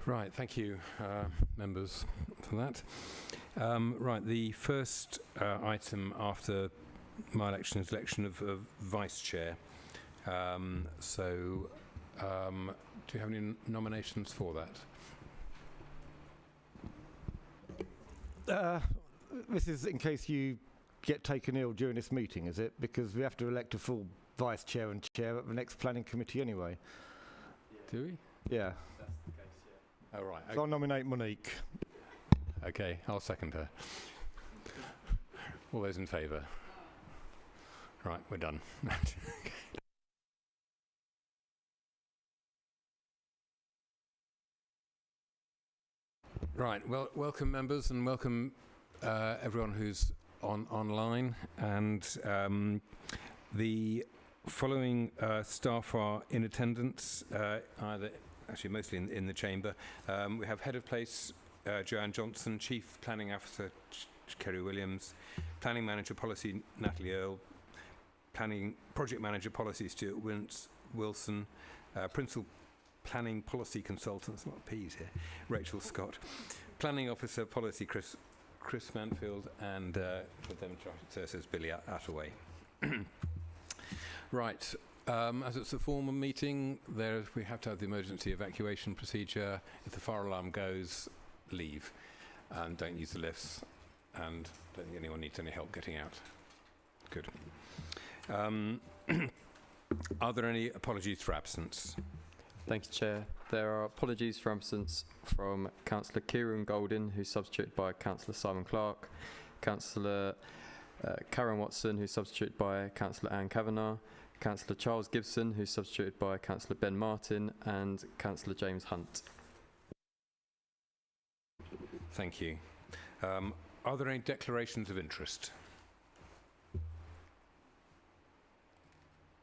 Right, thank you, members, for that. Right, the first item after my election is election of vice chair. Do you have any nominations for that? This is in case you get taken ill during this meeting, is it? Because we have to elect a full vice chair and chair at the next planning committee anyway. Yeah. Do we? Yeah. That's the case, yeah. Oh, right. So I'll nominate Monique. Okay, I'll second her. All those in favour? Right, we're done. Right, well, welcome members and welcome everyone who's online, and the following staff are in attendance, actually mostly in the chamber. We have Head of Place Joanne Johnson, Chief Planning Officer Kerry Williams, Planning Manager Policy Natalie Earle, Planning Project Manager Policy Stuart Wilson, Principal Planning Policy Consultants, a lot of P's here, Rachel Scott, Planning Officer Policy Chris Manfield, and for Demonstrated Services Billy Attaway. Right, as it's a formal meeting, we have to have the emergency evacuation procedure. If the fire alarm goes, leave, and don't use the lifts, and don't think anyone needs any help getting out. Good. Are there any apologies for absence? Thank you, Chair. There are apologies for absence from Councillor Kieran Goldin, who's substituted by Councillor Simon Clark, Councillor Karen Watson, who's substituted by Councillor Anne Kavanagh, Councillor Charles Gibson, who's substituted by Councillor Ben Martin, and Councillor James Hunt. Thank you. Are there any declarations of interest?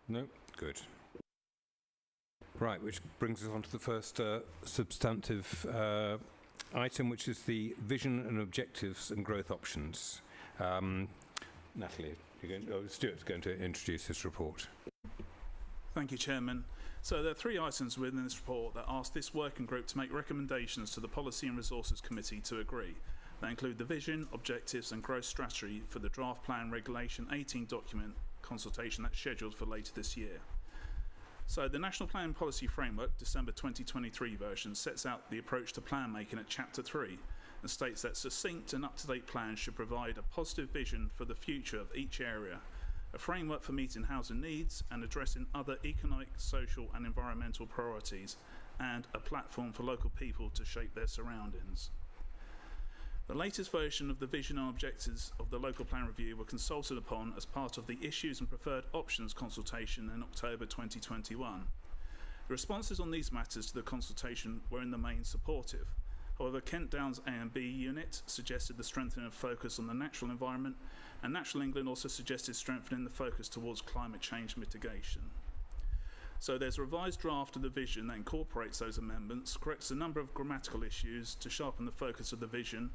No? Good. Right, which brings us on to the first substantive item, which is the vision and objectives and growth options. Natalie, Stuart's going to introduce this report. Thank you, Chairman. So there are three items within this report that ask this working group to make recommendations to the Policy and Resources Committee to agree. They include the vision, objectives and growth strategy for the Draft Plan Regulation 18 document consultation that's scheduled for later this year. So the National Planning Policy Framework, December 2023 version, sets out the approach to plan making at Chapter 3 and states that succinct and up-to-date plans should provide a positive vision for the future of each area, a framework for meeting housing needs and addressing other economic, social and environmental priorities, and a platform for local people to shape their surroundings. The latest version of the vision and objectives of the Local Plan Review were consulted upon as part of the Issues and Preferred Options consultation in October 2021. The responses on these matters to the consultation were in the main supportive. However, Kent Downs A and B unit suggested the strengthening of focus on the natural environment, and Natural England also suggested strengthening the focus towards climate change mitigation. So there's a revised draft of the vision that incorporates those amendments, corrects a number of grammatical issues to sharpen the focus of the vision,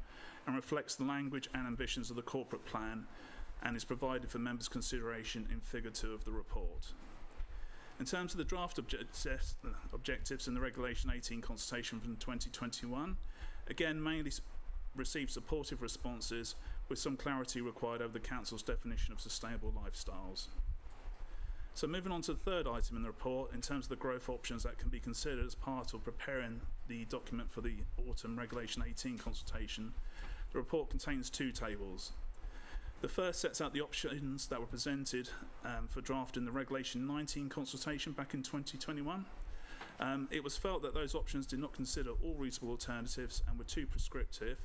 and reflects the language and ambitions of the corporate plan, and is provided for members' consideration in Figure 2 of the report. In terms of the draft objectives in the Regulation 18 consultation from 2021, again mainly received supportive responses with some clarity required over the Council's definition of sustainable lifestyles. So moving on to the third item in the report, in terms of the growth options that can be considered as part of preparing the document for the Autumn Regulation 18 consultation, the report contains two tables. The first sets out the options that were presented for drafting the Regulation 19 consultation back in 2021. It was felt that those options did not consider all reasonable alternatives and were too prescriptive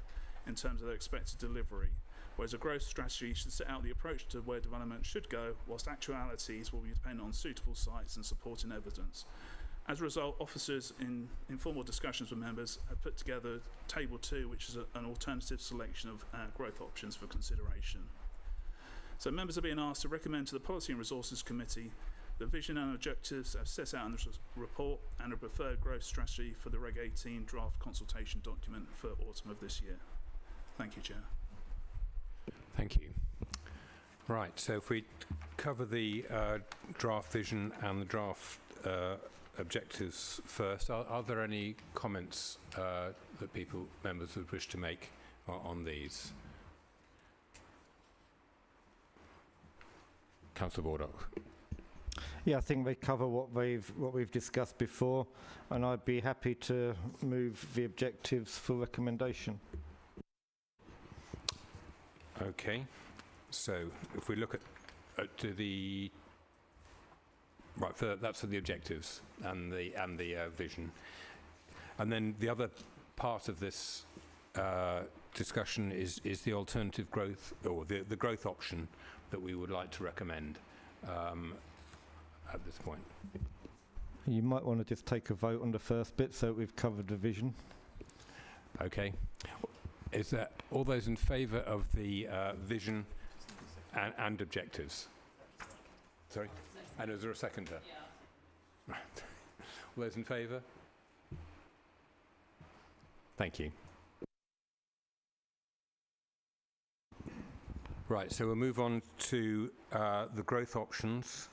in terms of their expected delivery, whereas a growth strategy should set out the approach to where development should go, whilst actualities will be dependent on suitable sites and supporting evidence. As a result, officers in informal discussions with members have put together Table 2, which is an alternative selection of growth options for consideration. So members are being asked to recommend to the Policy and Resources Committee the vision and objectives as set out in the report and a preferred growth strategy for the Reg 18 draft consultation document for autumn of this year. Thank you, Chair. Thank you. Right, so if we cover the draft vision and the draft objectives first. Are there any comments that members would wish to make on these? Councillor Baldock. Yeah, I think they cover what we've discussed before, and I'd be happy to move the objectives for recommendation. Okay, so if we look at to the right, that's for the objectives and the vision, and then the other part of this discussion is the alternative growth, or the growth option that we would like to recommend at this point. You might want to just take a vote on the first bit so we've covered the vision. Okay. Is there all those in favour of the vision and objectives? Sorry? And is there a seconder? Yeah. Right. All those in favour? Thank you. Right, so we'll move on to the growth options.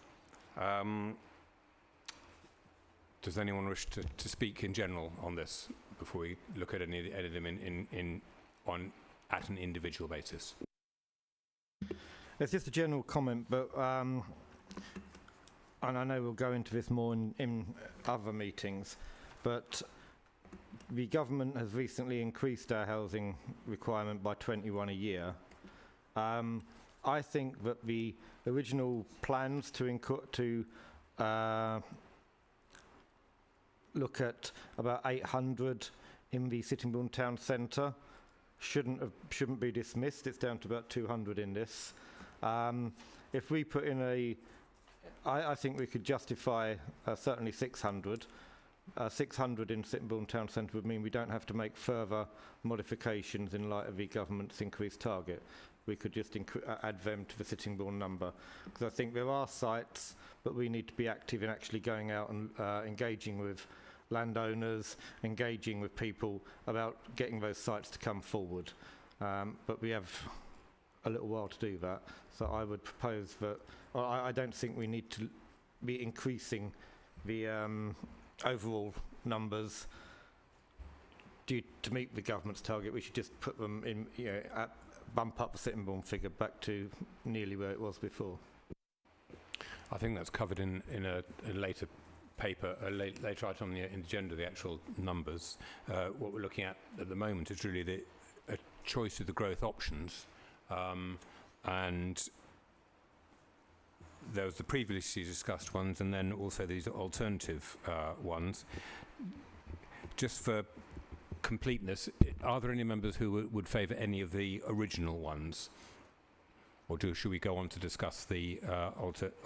Does anyone wish to speak in general on this before we look at any of them at an individual basis? It's just a general comment, but and I know we'll go into this more in other meetings, but the government has recently increased our housing requirement by 21 a year. I think that the original plans to look at about 800 in the Sittingbourne town centre shouldn't be dismissed. It's down to about 200 in this. If we put in I think we could justify certainly 600. 600 in Sittingbourne town centre would mean we don't have to make further modifications in light of the government's increased target. We could just add them to the Sittingbourne number, because I think there are sites, but we need to be active in actually going out and engaging with landowners, engaging with people about getting those sites to come forward. But we have a little while to do that. So I would propose that, well, I don't think we need to be increasing the overall numbers to meet the government's target. We should just put them in, bump up the Sittingbourne figure back to nearly where it was before. I think that's covered in a later paper, later item on the agenda, the actual numbers. What we're looking at the moment is really a choice of the growth options, and there was the previously discussed ones, and then also these alternative ones. Just for completeness, are there any members who would favour any of the original ones, or should we go on to discuss the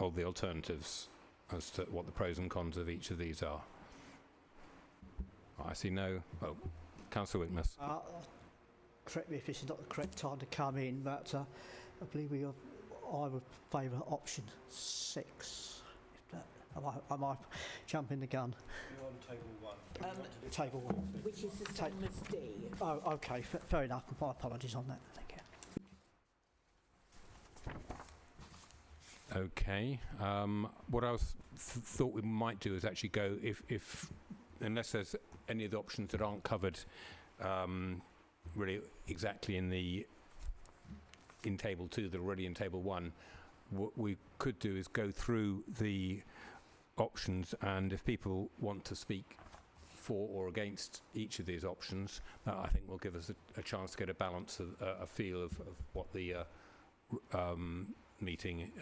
alternatives as to what the pros and cons of each of these are? I see no. Oh, Councillor Wickmas. Correct me if this is not the correct time to come in, but I believe I would favour option 6. Am I jumping the gun? You're on table 1. Table 1. Which is the same as D. Oh, okay, fair enough. My apologies on that. Thank you. Okay. What I thought we might do is actually go, if unless there's any of the options that aren't covered really exactly in table 2, they're already in table 1. What we could do is go through the options, and if people want to speak for or against each of these options, that I think will give us a chance to get a balance of a feel of what the meeting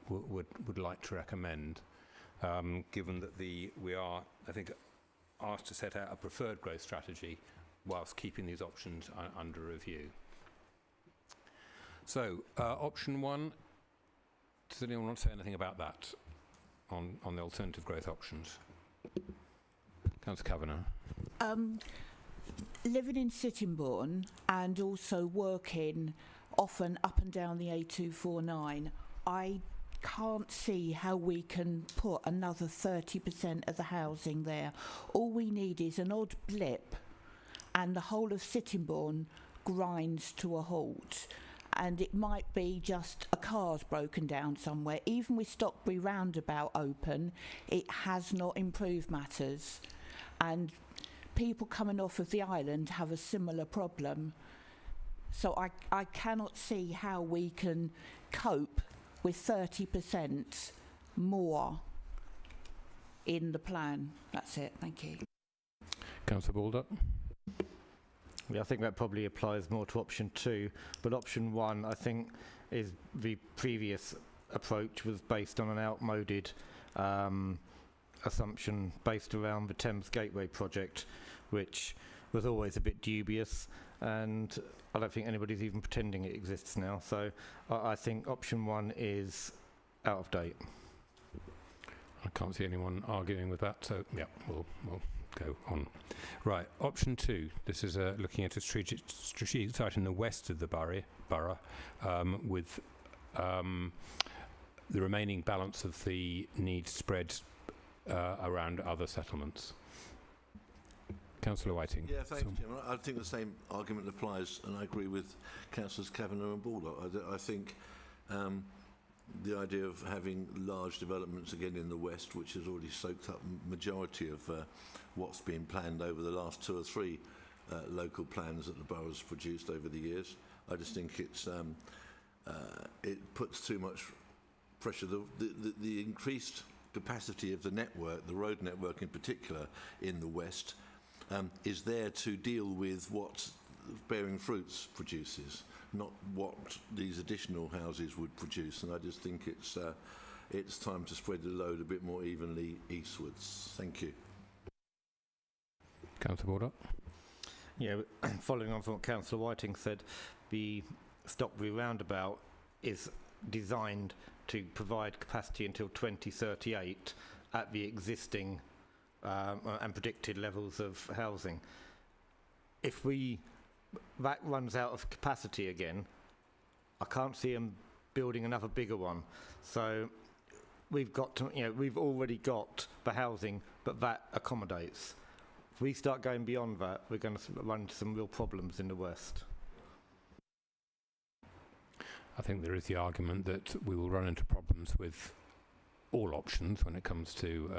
would like to recommend, given that we are, I think, asked to set out a preferred growth strategy whilst keeping these options under review. So, option 1, does anyone want to say anything about that on the alternative growth options? Councillor Kavanagh. Living in Sittingbourne and also working often up and down the A249, I can't see how we can put another 30% of the housing there. All we need is an odd blip and the whole of Sittingbourne grinds to a halt. and it might be just a car's broken down somewhere. Even with Stockbury roundabout open, it has not improved matters, and people coming off of the island have a similar problem. So I cannot see how we can cope with 30% more in the plan. That's it. Thank you. Councillor Baldock. Yeah, I think that probably applies more to option 2, but option 1, I think, is the previous approach was based on an outmoded assumption based around the Thames Gateway project, which was always a bit dubious, and I don't think anybody's even pretending it exists now. So I think option 1 is out of date. I can't see anyone arguing with that, so yeah, we'll go on. Right, option 2. This is looking at a strategic site in the west of the borough with the remaining balance of the need spread around other settlements. Councillor Whiting. Yeah, thank you, Chairman. I think the same argument applies, and I agree with Councillors Kavanagh and Baldock. I think the idea of having large developments again in the west, which has already soaked up majority of what's been planned over the last 2 or 3 local plans that the borough's produced over the years. I just think it's it puts too much pressure. The increased capacity of the network, the road network in particular, in the west, is there to deal with what Bearing Fruits produces, not what these additional houses would produce. And I just think it's time to spread the load a bit more evenly eastwards. Thank you. Councillor Baldock. Yeah, following on from what Councillor Whiting said, the Stockbury roundabout is designed to provide capacity until 2038 at the existing and predicted levels of housing. If that runs out of capacity again, I can't see them building another bigger one. So we've got to, we've already got the housing, but that accommodates. If we start going beyond that, we're going to run into some real problems in the west. I think there is the argument that we will run into problems with all options when it comes to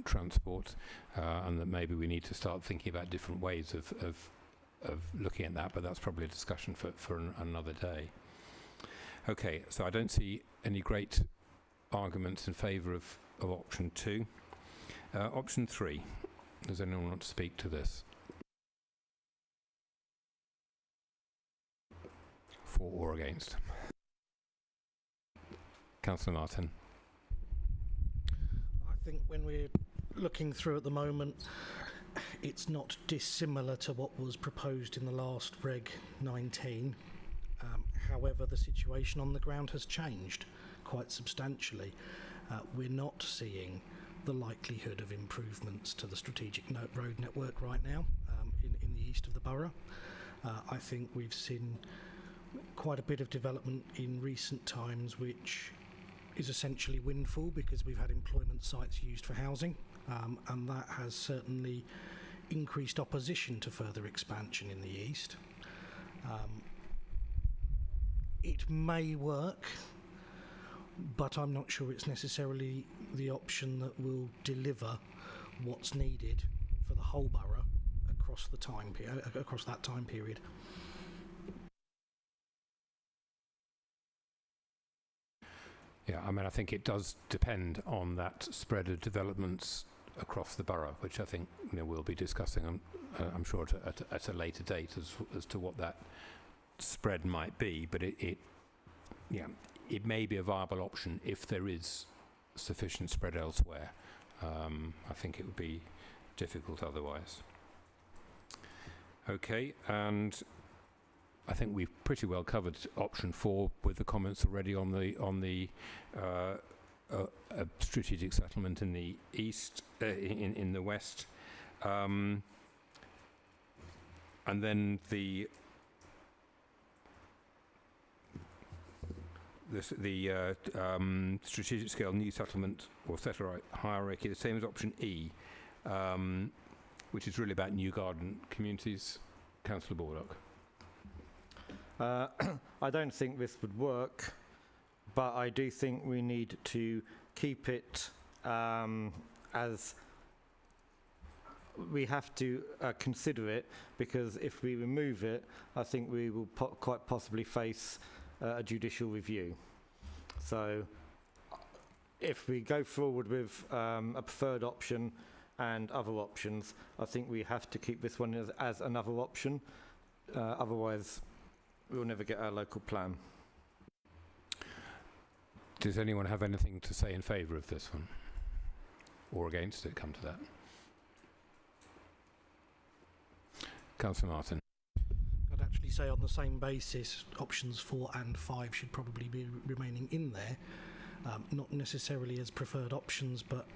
transport, and that maybe we need to start thinking about different ways of looking at that, but that's probably a discussion for another day. Okay, so I don't see any great arguments in favour of option 2. Option 3. Does anyone want to speak to this? For or against? Councillor Martin. I think when we're looking through at the moment, it's not dissimilar to what was proposed in the last Reg 19. However, the situation on the ground has changed quite substantially. We're not seeing the likelihood of improvements to the strategic road network right now in the east of the borough. I think we've seen quite a bit of development in recent times, which is essentially windfall because we've had employment sites used for housing, and that has certainly increased opposition to further expansion in the east. It may work, but I'm not sure it's necessarily the option that will deliver what's needed for the whole borough across the across that time period. Yeah, I mean, I think it does depend on that spread of developments across the borough, which I think we'll be discussing, I'm sure, at a later date as to what that spread might be. But it may be a viable option if there is sufficient spread elsewhere. I think it would be difficult otherwise. Okay, and I think we've pretty well covered option 4 with the comments already on the strategic settlement in the east, in the west, and then the strategic scale new settlement or settler hierarchy, the same as option E, which is really about new garden communities. Councillor Baldock. I don't think this would work, but I do think we need to keep it as we have to consider it, because if we remove it, I think we will quite possibly face a judicial review. So if we go forward with a preferred option and other options, I think we have to keep this one as another option. Otherwise, we'll never get our local plan. Does anyone have anything to say in favour of this one? Or against it, come to that? Councillor Martin. I'd actually say on the same basis, options 4 and 5 should probably be remaining in there, not necessarily as preferred options, but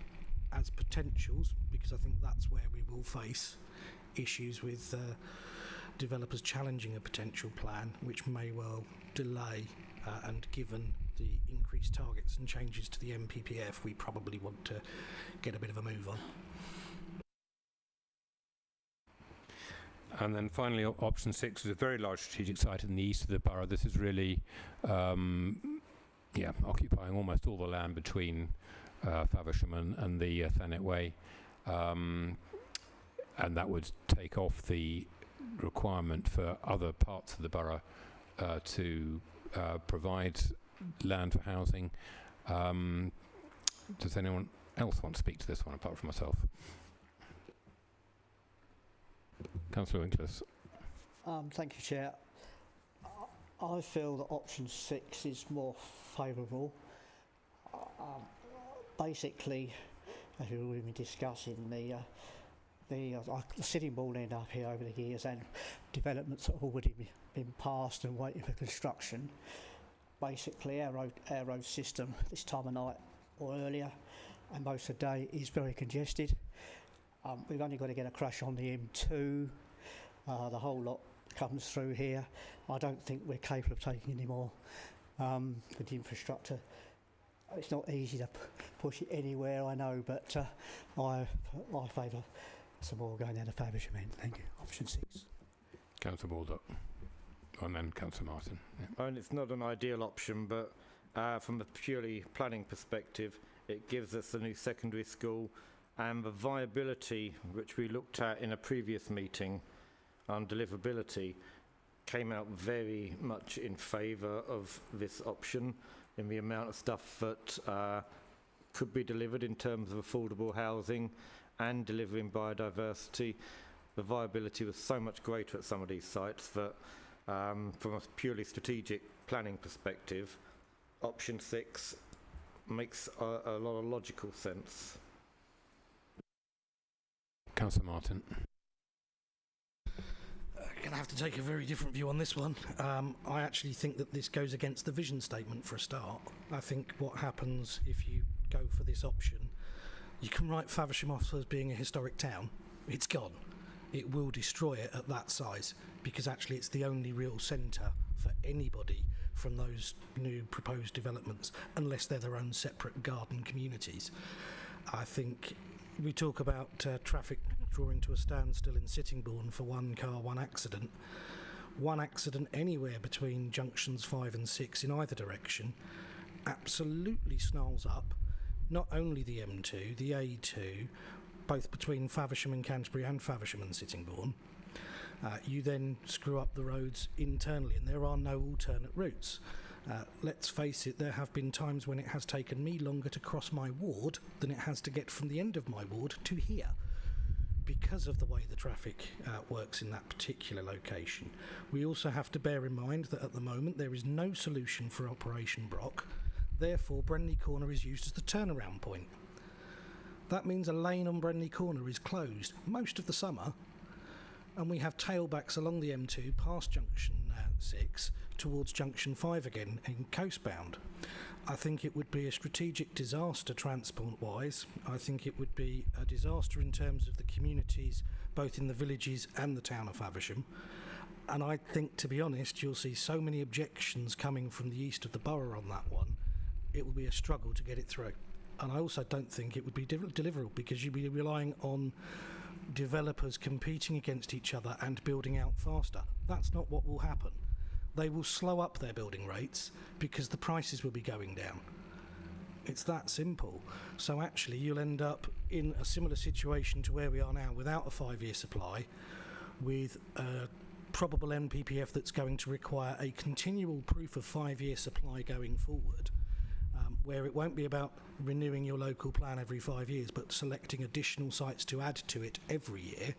as potentials, because I think that's where we will face issues with developers challenging a potential plan, which may well delay, and given the increased targets and changes to the MPPF, we probably want to get a bit of a move on. And then finally, option 6 is a very large strategic site in the east of the borough. This is really, occupying almost all the land between Faversham and the Thanet Way. And that would take off the requirement for other parts of the borough to provide land for housing. Does anyone else want to speak to this one apart from myself? Councillor Winkles. Thank you, Chair. I feel that option 6 is more favourable. Basically, as we've already been discussing, the Sitting Bull end up here over the years, and developments have already been passed and waiting for construction. Basically, our road system this time of night or earlier, and most of the day, is very congested. We've only got to get a crash on the M2. The whole lot comes through here. I don't think we're capable of taking any more with the infrastructure. It's not easy to push it anywhere, I know, but I favour some more going down the Faversham end. Thank you. Option 6. Councillor Baldock. And then Councillor Martin. Yeah. And it's not an ideal option, but from a purely planning perspective, it gives us a new secondary school, and the viability, which we looked at in a previous meeting on deliverability, came out very much in favour of this option in the amount of stuff that could be delivered in terms of affordable housing and delivering biodiversity. The viability was so much greater at some of these sites that from a purely strategic planning perspective, option 6 makes a lot of logical sense. Councillor Martin. Going to have to take a very different view on this one. I actually think that this goes against the vision statement for a start. I think what happens if you go for this option, you can write Faversham off as being a historic town. It's gone. It will destroy it at that size, because actually it's the only real centre for anybody from those new proposed developments, unless they're their own separate garden communities. I think we talk about traffic drawing to a standstill in Sittingbourne for one car, one accident. One accident anywhere between junctions 5 and 6 in either direction absolutely snarls up not only the M2, the A2, both between Faversham and Canterbury and Faversham and Sittingbourne. You then screw up the roads internally, and there are no alternate routes. Let's face it, there have been times when it has taken me longer to cross my ward than it has to get from the end of my ward to here, because of the way the traffic works in that particular location. We also have to bear in mind that at the moment there is no solution for Operation Brock, therefore Brenley Corner is used as the turnaround point. That means a lane on Brenley Corner is closed most of the summer, and we have tailbacks along the M2 past junction 6 towards junction 5 again in coastbound. I think it would be a strategic disaster transport-wise. I think it would be a disaster in terms of the communities, both in the villages and the town of Faversham. And I think, to be honest, you'll see so many objections coming from the east of the borough on that one, it will be a struggle to get it through. And I also don't think it would be deliverable, because you'd be relying on developers competing against each other and building out faster. That's not what will happen. they will slow up their building rates because the prices will be going down. It's that simple. So actually you'll end up in a similar situation to where we are now, without a 5-year supply, with a probable NPPF that's going to require a continual proof of 5-year supply going forward, where it won't be about renewing your local plan every 5 years, but selecting additional sites to add to it every year.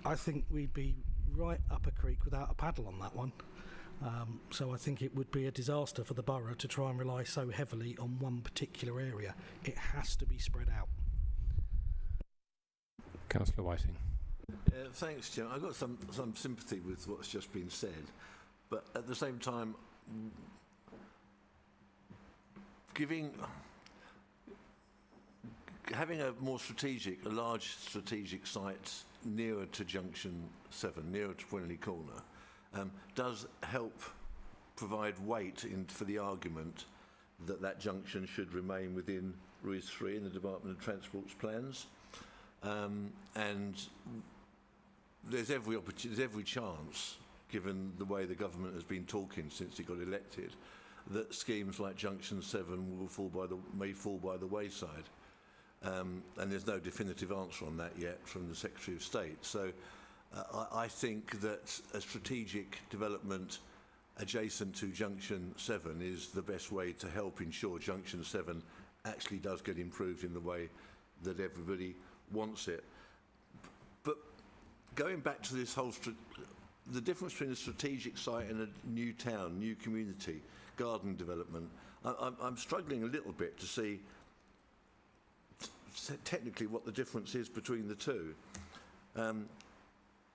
I think we'd be right up a creek without a paddle on that one. So I think it would be a disaster for the borough to try and rely so heavily on one particular area. It has to be spread out. Councillor Whiting. Thanks, Jim. I've got some sympathy with what's just been said, but at the same time, having a large strategic site nearer to Junction 7, nearer to Brinley Corner, does help provide weight for the argument that junction should remain within RIS 3 in the Department of Transport's plans. And there's every chance, given the way the government has been talking since it got elected, that schemes like Junction 7 may fall by the wayside. And there's no definitive answer on that yet from the Secretary of State. So I think that a strategic development adjacent to Junction 7 is the best way to help ensure Junction 7 actually does get improved in the way that everybody wants it. But going back to this whole, the difference between a strategic site and a new town, new community, garden development, I'm struggling a little bit to see technically what the difference is between the two.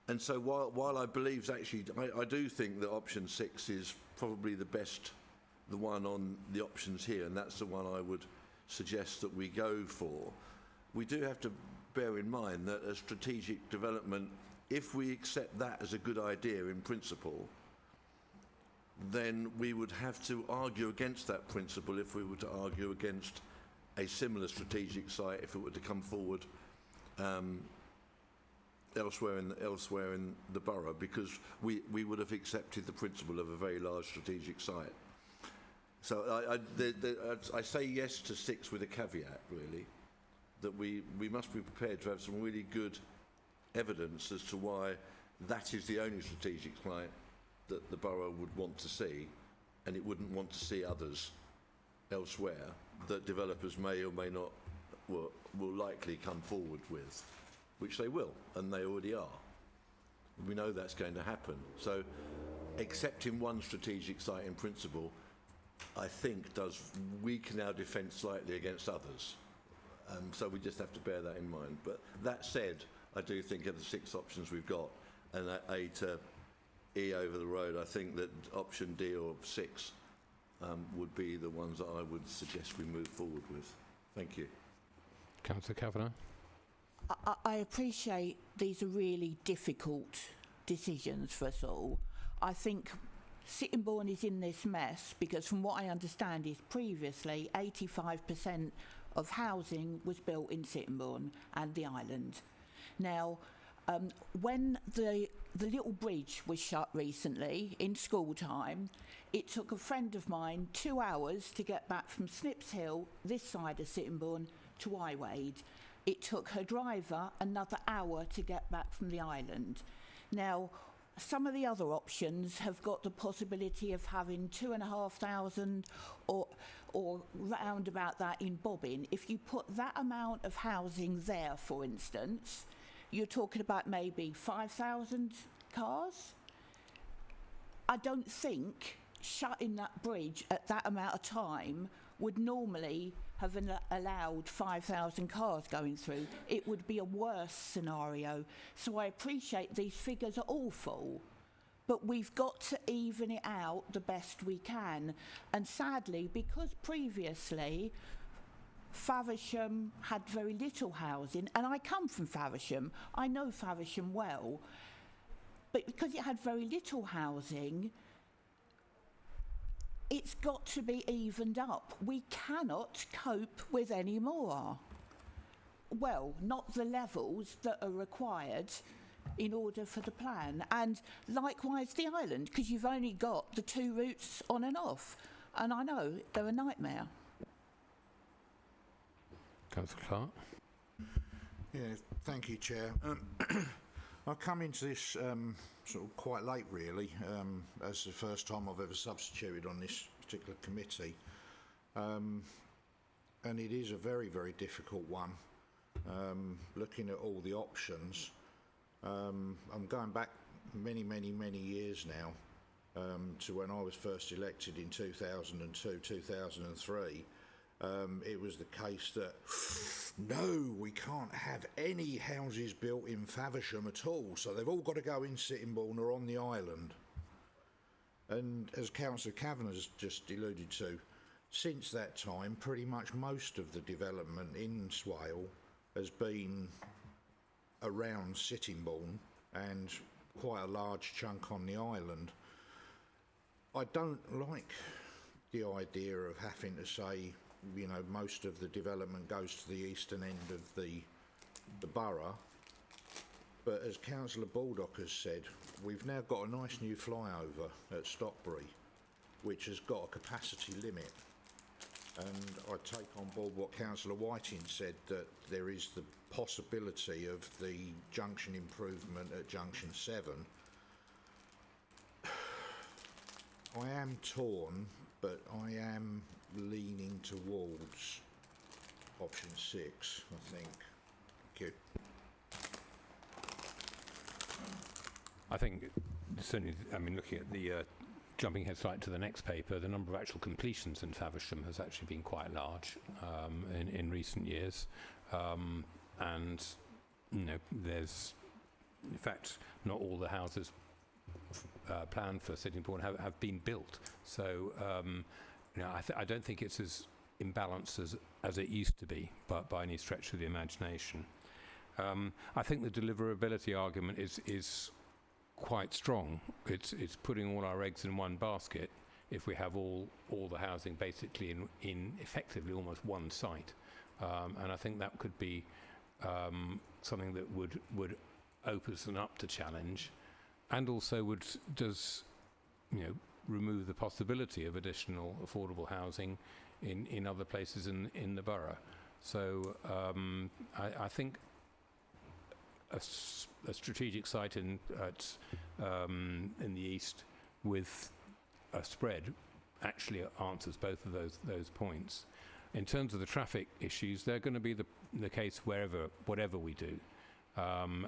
And so while I believe actually, I do think that option 6 is probably the one on the options here, and that's the one I would suggest that we go for. We do have to bear in mind that a strategic development, if we accept that as a good idea in principle, then we would have to argue against that principle if we were to argue against a similar strategic site if it were to come forward elsewhere in the borough, because we would have accepted the principle of a very large strategic site. So I say yes to 6 with a caveat, really, that we must be prepared to have some really good evidence as to why that is the only strategic site that the borough would want to see, and it wouldn't want to see others elsewhere that developers may or may not will likely come forward with, which they will, and they already are. We know that's going to happen. So accepting one strategic site in principle, I think, does weaken our defence slightly against others. So we just have to bear that in mind. But that said, I do think of the 6 options we've got, and that A to E over the road, I think that option D or 6 would be the ones that I would suggest we move forward with. Thank you. Councillor Kavanagh. I appreciate these are really difficult decisions for us all. I think Sittingbourne is in this mess because, from what I understand, is previously 85% of housing was built in Sittingbourne and the island. Now, when the little bridge was shut recently in school time, it took a friend of mine 2 hours to get back from Snips Hill, this side of Sittingbourne, to Iwade. It took her driver another hour to get back from the island. Now, some of the other options have got the possibility of having 2,500 or round about that in Bobbin. If you put that amount of housing there, for instance, you're talking about maybe 5,000 cars. I don't think shutting that bridge at that amount of time would normally have allowed 5,000 cars going through. It would be a worse scenario. So I appreciate these figures are awful, but we've got to even it out the best we can. And sadly, because previously Faversham had very little housing, and I come from Faversham, I know Faversham well, but because it had very little housing, it's got to be evened up. We cannot cope with any more. Well, not the levels that are required in order for the plan. And likewise the island, because you've only got the 2 routes on and off. And I know they're a nightmare. Councillor Clark. Yeah, thank you, Chair. I come into this sort of quite late, really, as the first time I've ever substituted on this particular committee. And it is a very, very difficult one, looking at all the options. I'm going back many, many, many years now to when I was first elected in 2002, 2003. It was the case that, no, we can't have any houses built in Faversham at all, so they've all got to go in Sittingbourne or on the island. And as Councillor Kavanagh has just alluded to, since that time, pretty much most of the development in Swale has been around Sittingbourne and quite a large chunk on the island. I don't like the idea of having to say, you know, most of the development goes to the eastern end of the borough. But as Councillor Baldock has said, we've now got a nice new flyover at Stockbury, which has got a capacity limit. And I take on board what Councillor Whiting said, that there is the possibility of the junction improvement at Junction 7. I am torn, but I am leaning towards option 6, I think. Thank you. I think certainly, I mean, looking at the jumping ahead slightly to the next paper, the number of actual completions in Faversham has actually been quite large in recent years. And, you know, there's, in fact, not all the houses planned for Sittingbourne have been built. So, you know, I don't think it's as imbalanced as it used to be, but by any stretch of the imagination. I think the deliverability argument is quite strong. It's putting all our eggs in one basket if we have all the housing basically in effectively almost one site. And I think that could be something that would open us up to challenge, and also does remove the possibility of additional affordable housing in other places in the borough. So I think a strategic site in the east with a spread actually answers both of those points. In terms of the traffic issues, they're going to be the case whatever we do,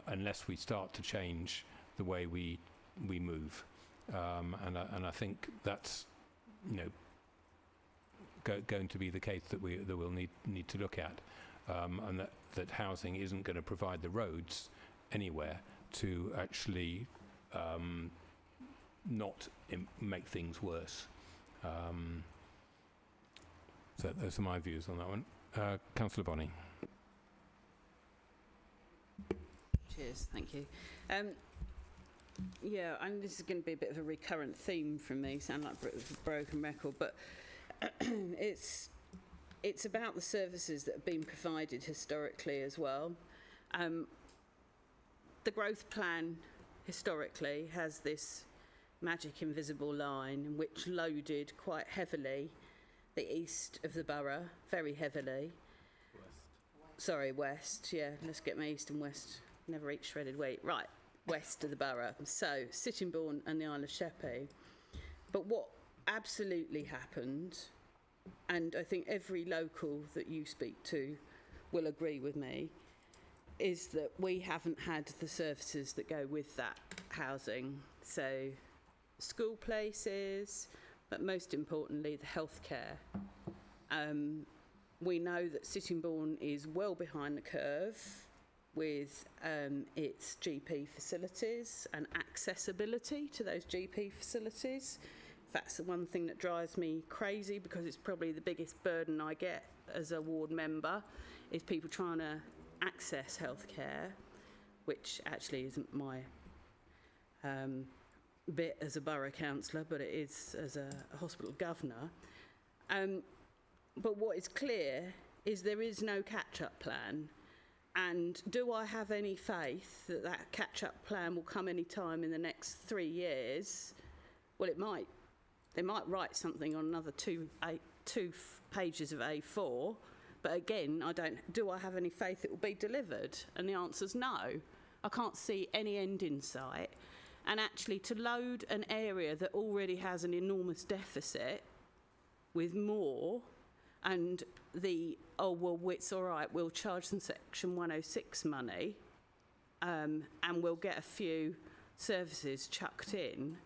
unless we start to change the way we move, and I think that's going to be the case that we'll need to look at, and that housing isn't going to provide the roads anywhere to actually not make things worse. So those are my views on that one. Councillor Bonney. Cheers, thank you. Yeah, and this is going to be a bit of a recurrent theme from me, sound like a broken record, but it's about the services that have been provided historically as well. The growth plan historically has this magic invisible line which loaded quite heavily the east of the borough, very heavily. West, yeah, let's get my east and west, never eat shredded wheat. Right, west of the borough, so Sittingbourne and the Isle of Sheppey. But what absolutely happened, and I think every local that you speak to will agree with me, is that we haven't had the services that go with that housing. So school places, but most importantly, the healthcare. We know that Sittingbourne is well behind the curve with its GP facilities and accessibility to those GP facilities. That's the one thing that drives me crazy, because it's probably the biggest burden I get as a ward member, is people trying to access healthcare, which actually isn't my bit as a borough councillor, but it is as a hospital governor. But what is clear is there is no catch-up plan, And do I have any faith that that catch-up plan will come any time in the next 3 years? Well, it might. They might write something on another two pages of A4, but again, do I have any faith it will be delivered? And the answer's no. I can't see any end in sight. And actually, to load an area that already has an enormous deficit with more, and it's all right, we'll charge them Section 106 money, and we'll get a few services chucked in,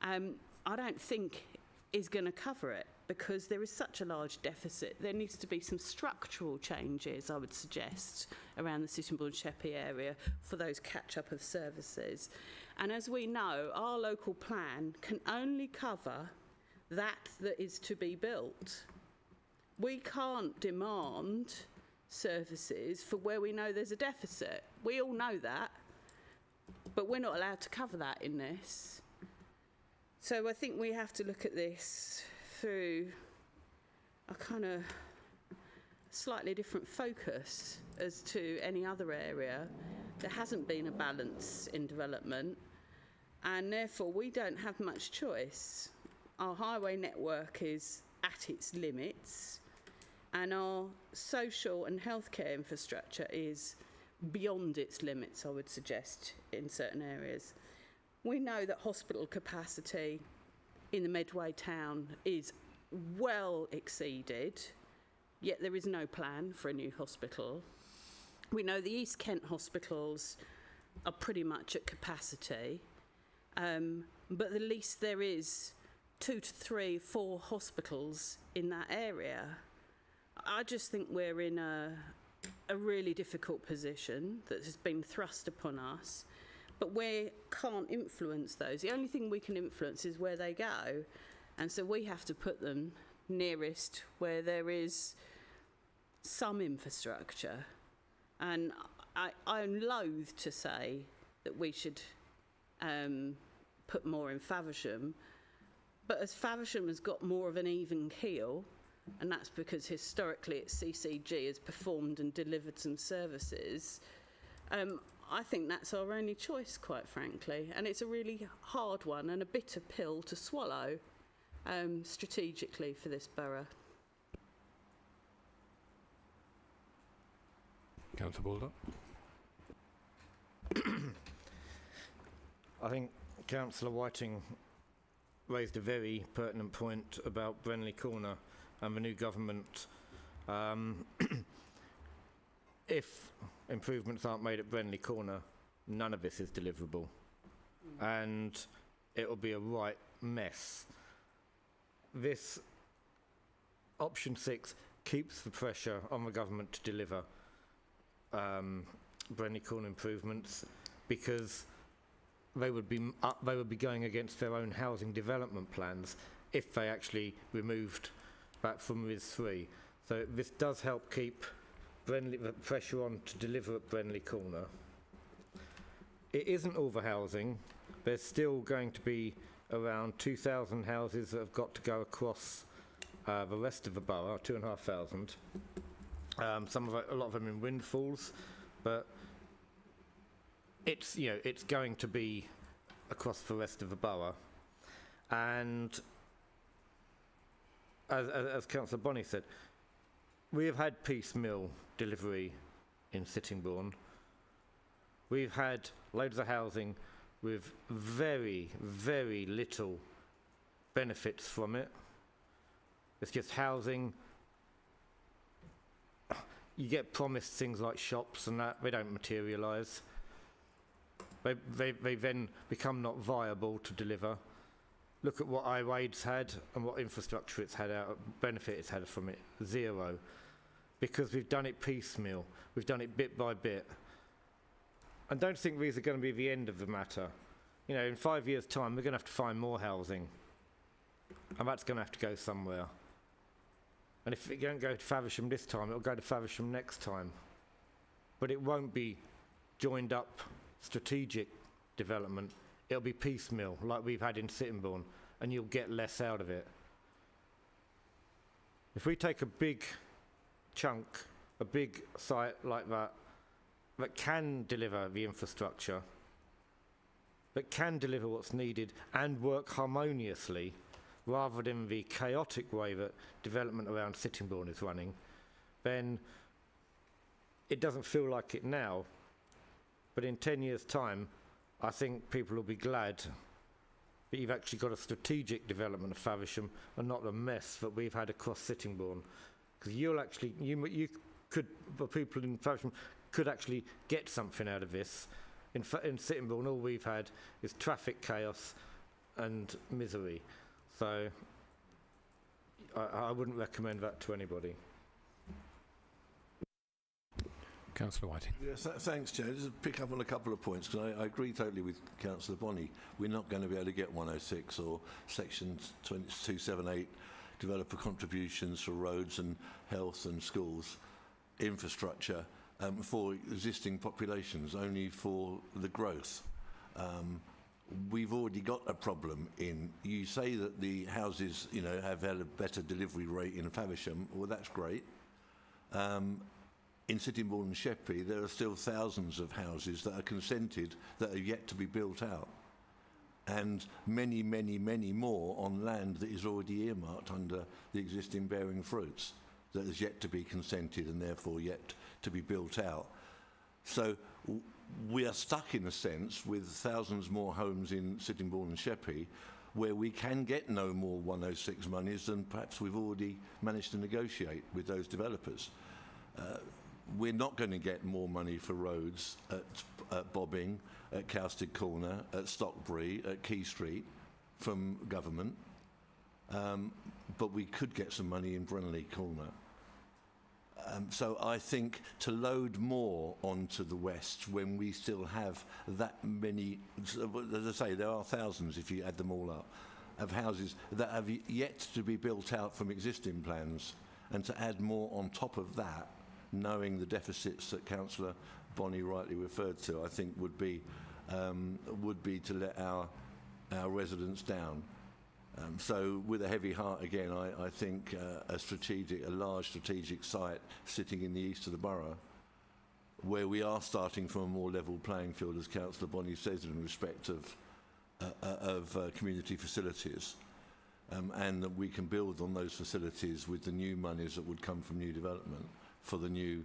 I don't think is going to cover it, because there is such a large deficit. There needs to be some structural changes, I would suggest, around the Sittingbourne-Sheppey area for those catch-up of services. And as we know, our local plan can only cover that is to be built. We can't demand services for where we know there's a deficit. We all know that, but we're not allowed to cover that in this. So I think we have to look at this through a kind of slightly different focus as to any other area. There hasn't been a balance in development, and therefore we don't have much choice. Our highway network is at its limits, and our social and healthcare infrastructure is beyond its limits, I would suggest, in certain areas. We know that hospital capacity in the Medway town is well exceeded, yet there is no plan for a new hospital. We know the East Kent hospitals are pretty much at capacity, but at least there is 2 to 3, 4 hospitals in that area. I just think we're in a really difficult position that has been thrust upon us, but we can't influence those. The only thing we can influence is where they go, and so we have to put them nearest where there is some infrastructure. And I'm loath to say that we should put more in Faversham, but as Faversham has got more of an even keel, and that's because historically its CCG has performed and delivered some services, I think that's our only choice, quite frankly. And it's a really hard one and a bitter pill to swallow strategically for this borough. Councillor Baldock. I think Councillor Whiting raised a very pertinent point about Brenley Corner and the new government. If improvements aren't made at Brenley Corner, none of this is deliverable. And it will be a right mess. This option 6 keeps the pressure on the government to deliver Brenley Corner improvements, because they would be going against their own housing development plans if they actually removed that from RIS 3. So this does help keep the pressure on to deliver at Brenley Corner. It isn't all the housing. There's still going to be around 2,000 houses that have got to go across the rest of the borough, 2,500. A lot of them in windfalls, but it's going to be across the rest of the borough. And as Councillor Bonney said, we have had piecemeal delivery in Sittingbourne. We've had loads of housing with very, very little benefits from it. It's just housing. You get promised things like shops and that, they don't materialise. They then become not viable to deliver. Look at what iWade's had and what infrastructure it's had benefit it's had from it. Zero. Because we've done it piecemeal. We've done it bit by bit. And don't think these are going to be the end of the matter. In 5 years' time, we're going to have to find more housing. And that's going to have to go somewhere. And if it don't go to Faversham this time, it'll go to Faversham next time. But it won't be joined up strategic development. It'll be piecemeal, like we've had in Sittingbourne, and you'll get less out of it. If we take a big chunk, a big site like that, that can deliver the infrastructure, that can deliver what's needed and work harmoniously, rather than the chaotic way that development around Sittingbourne is running, then it doesn't feel like it now. But in 10 years' time, I think people will be glad that you've actually got a strategic development of Faversham and not the mess that we've had across Sittingbourne. Because you'll actually, you could, the people in Faversham could actually get something out of this. In Sittingbourne, all we've had is traffic chaos and misery. So I wouldn't recommend that to anybody. Councillor Whiting. Yes, thanks, Chair. Just to pick up on a couple of points, because I agree totally with Councillor Bonney. We're not going to be able to get 106 or Section 278 developer contributions for roads and health and schools infrastructure for existing populations, only for the growth. We've already got a problem in, you say that the houses, you know, have had a better delivery rate in Faversham. Well, that's great. In Sittingbourne and Sheppey, there are still thousands of houses that are consented that are yet to be built out. And many, many, many more on land that is already earmarked under the existing bearing fruits that is yet to be consented and therefore yet to be built out. So we are stuck in a sense with thousands more homes in Sittingbourne and Sheppey where we can get no more 106 monies than perhaps we've already managed to negotiate with those developers. We're not going to get more money for roads at Bobbing, at Cowsted Corner, at Stockbury, at Key Street from government, but we could get some money in Brunley Corner. So I think to load more onto the west when we still have that many, as I say, there are thousands if you add them all up, of houses that have yet to be built out from existing plans, and to add more on top of that, knowing the deficits that Councillor Bonney rightly referred to, I think would be to let our residents down. So with a heavy heart again, I think a large strategic site sitting in the east of the borough, where we are starting from a more level playing field, as Councillor Bonney says, in respect of community facilities, and that we can build on those facilities with the new monies that would come from new development for the new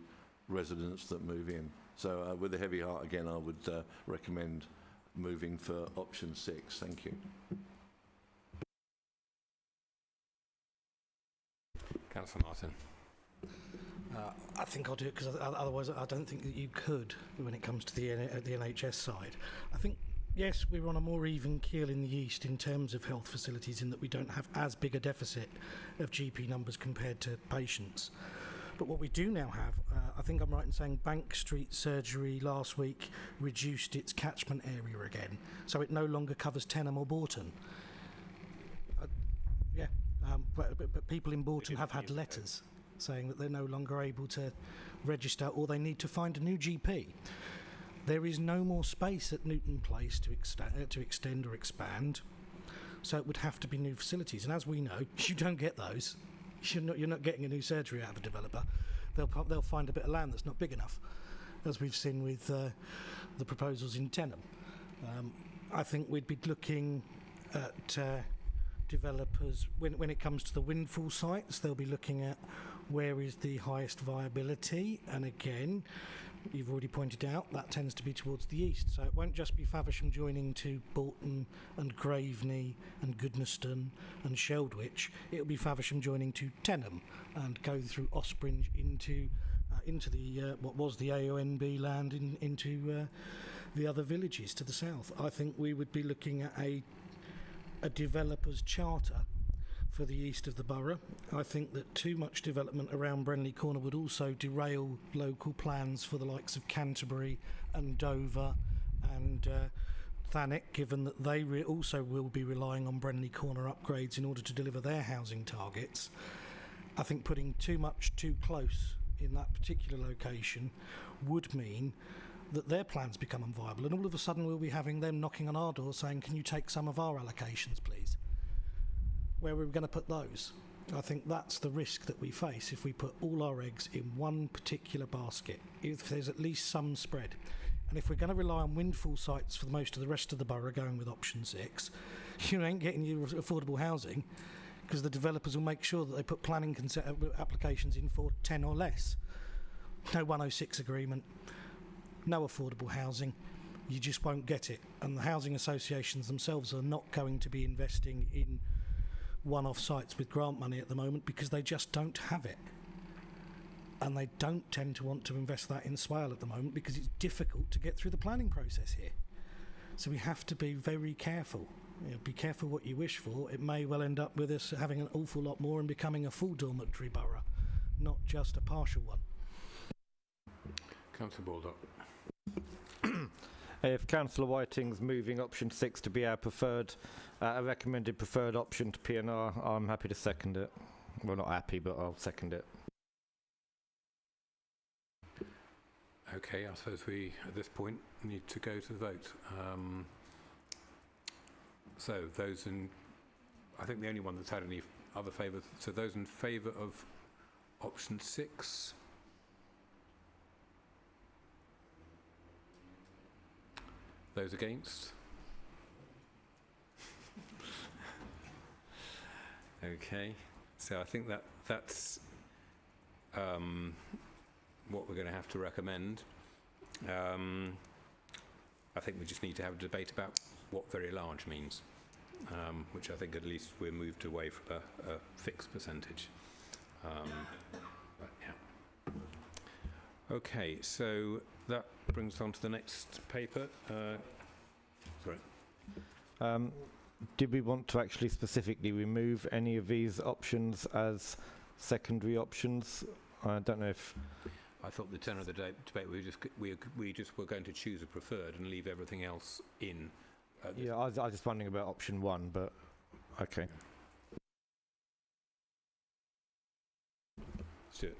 residents that move in. So with a heavy heart again, I would recommend moving for option 6. Thank you. Councillor Martin. I think I'll do it because otherwise I don't think that you could when it comes to the NHS side. I think, yes, we're on a more even keel in the east in terms of health facilities in that we don't have as big a deficit of GP numbers compared to patients. But what we do now have, I think I'm right in saying Bank Street Surgery last week reduced its catchment area again, so it no longer covers Tenham or Bourton. But people in Bourton have had letters saying that they're no longer able to register or they need to find a new GP. There is no more space at Newton Place to extend or expand, so it would have to be new facilities. And as we know, you don't get those. You're not getting a new surgery out of a developer. They'll find a bit of land that's not big enough, as we've seen with the proposals in Tenham. I think we'd be looking at developers, when it comes to the windfall sites, they'll be looking at where is the highest viability, and again, you've already pointed out, that tends to be towards the east, so it won't just be Faversham joining to Bourton and Graveney and Goodnestone and Sheldwich, it'll be Faversham joining to Tenham and go through Ospringe into the what was the AONB land into the other villages to the south. I think we would be looking at a developer's charter for the east of the borough. I think that too much development around Brenley Corner would also derail local plans for the likes of Canterbury and Dover and Thanet, given that they also will be relying on Brenley Corner upgrades in order to deliver their housing targets. I think putting too much too close in that particular location would mean that their plans become unviable, and all of a sudden we'll be having them knocking on our door saying, can you take some of our allocations please? Where are we going to put those? I think that's the risk that we face if we put all our eggs in one particular basket, if there's at least some spread. And if we're going to rely on windfall sites for most of the rest of the borough going with option 6, you ain't getting your affordable housing, because the developers will make sure that they put planning applications in for 10 or less. No 106 agreement, no affordable housing, you just won't get it. And the housing associations themselves are not going to be investing in one-off sites with grant money at the moment because they just don't have it. And they don't tend to want to invest that in Swale at the moment because it's difficult to get through the planning process here. So we have to be very careful. You know, be careful what you wish for. It may well end up with us having an awful lot more and becoming a full dormitory borough, not just a partial one. Councillor Baldock. If Councillor Whiting's moving option 6 to be our preferred, a recommended preferred option to P&R, I'm happy to second it. Well, not happy, but I'll second it. Okay, I suppose we, at this point, need to go to the vote. So those in, I think the only one that's had any other favours, so those in favour of option 6. Those against? Okay, so I think that's what we're going to have to recommend. I think we just need to have a debate about what very large means, which I think at least we're moved away from a fixed percentage. But yeah. Okay, so that brings us on to the next paper. Sorry. Did we want to actually specifically remove any of these options as secondary options? I don't know if... I thought the tenor of the debate we just were going to choose a preferred and leave everything else in. Yeah, I was just wondering about option 1, but okay. Stuart.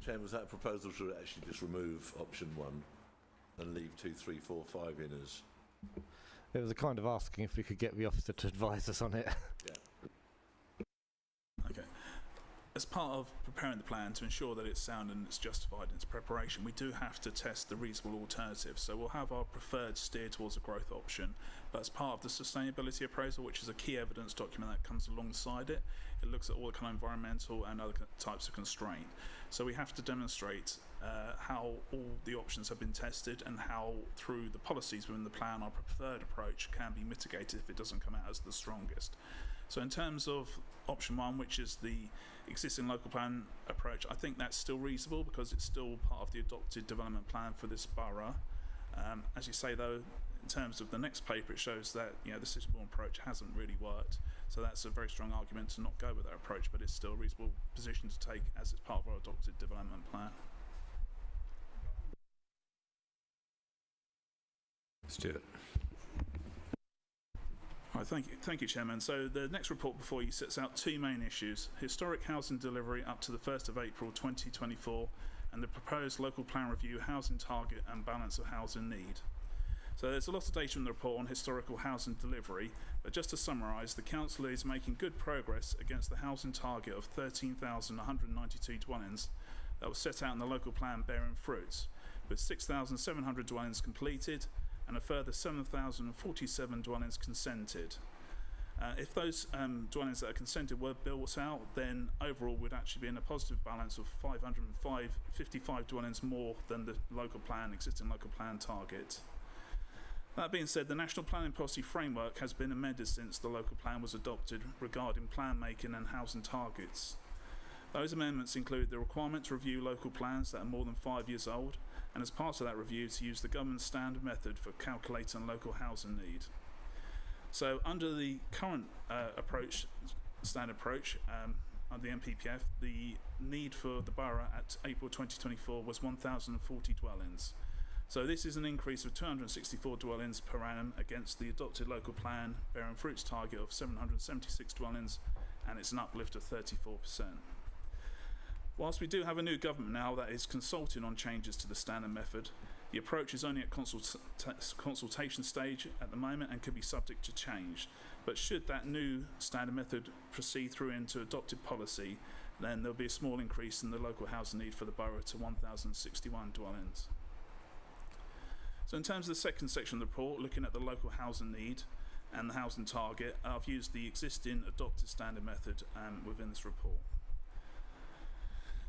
Chairman, was that a proposal to actually just remove option 1 and leave 2, 3, 4, 5 in as... It was a kind of asking if we could get the officer to advise us on it. Yeah. Okay. As part of preparing the plan to ensure that it's sound and it's justified in its preparation, we do have to test the reasonable alternatives. So we'll have our preferred steer towards a growth option, but as part of the sustainability appraisal, which is a key evidence document that comes alongside it, it looks at all the kind of environmental and other types of constraint. So we have to demonstrate how all the options have been tested and how, through the policies within the plan, our preferred approach can be mitigated if it doesn't come out as the strongest. So in terms of option 1, which is the existing local plan approach, I think that's still reasonable because it's still part of the adopted development plan for this borough. As you say, though, in terms of the next paper, it shows that the Sittingbourne approach hasn't really worked. So that's a very strong argument to not go with that approach, but it's still a reasonable position to take as it's part of our adopted development plan. Stuart. Right, thank you, Chairman. So the next report before you sets out 2 main issues: historic housing delivery up to the 1st of April 2024, and the proposed local plan review, housing target and balance of housing need. So there's a lot of data in the report on historical housing delivery, but just to summarise, the Council is making good progress against the housing target of 13,192 dwellings that was set out in the local plan bearing fruits, with 6,700 dwellings completed and a further 7,047 dwellings consented. If those dwellings that are consented were built out, then overall we'd actually be in a positive balance of 55 dwellings more than the existing local plan target. That being said, the National Planning Policy Framework has been amended since the local plan was adopted regarding plan making and housing targets. Those amendments include the requirement to review local plans that are more than 5 years old, and as part of that review to use the government standard method for calculating local housing need. So under the current standard approach under the NPPF, the need for the borough at April 2024 was 1,040 dwellings. So this is an increase of 264 dwellings per annum against the adopted local plan bearing fruits target of 776 dwellings, and it's an uplift of 34%. Whilst we do have a new government now that is consulting on changes to the standard method, The approach is only at consultation stage at the moment and could be subject to change. But should that new standard method proceed through into adopted policy, then there'll be a small increase in the local housing need for the borough to 1,061 dwellings. So in terms of the second section of the report, looking at the local housing need and the housing target, I've used the existing adopted standard method within this report.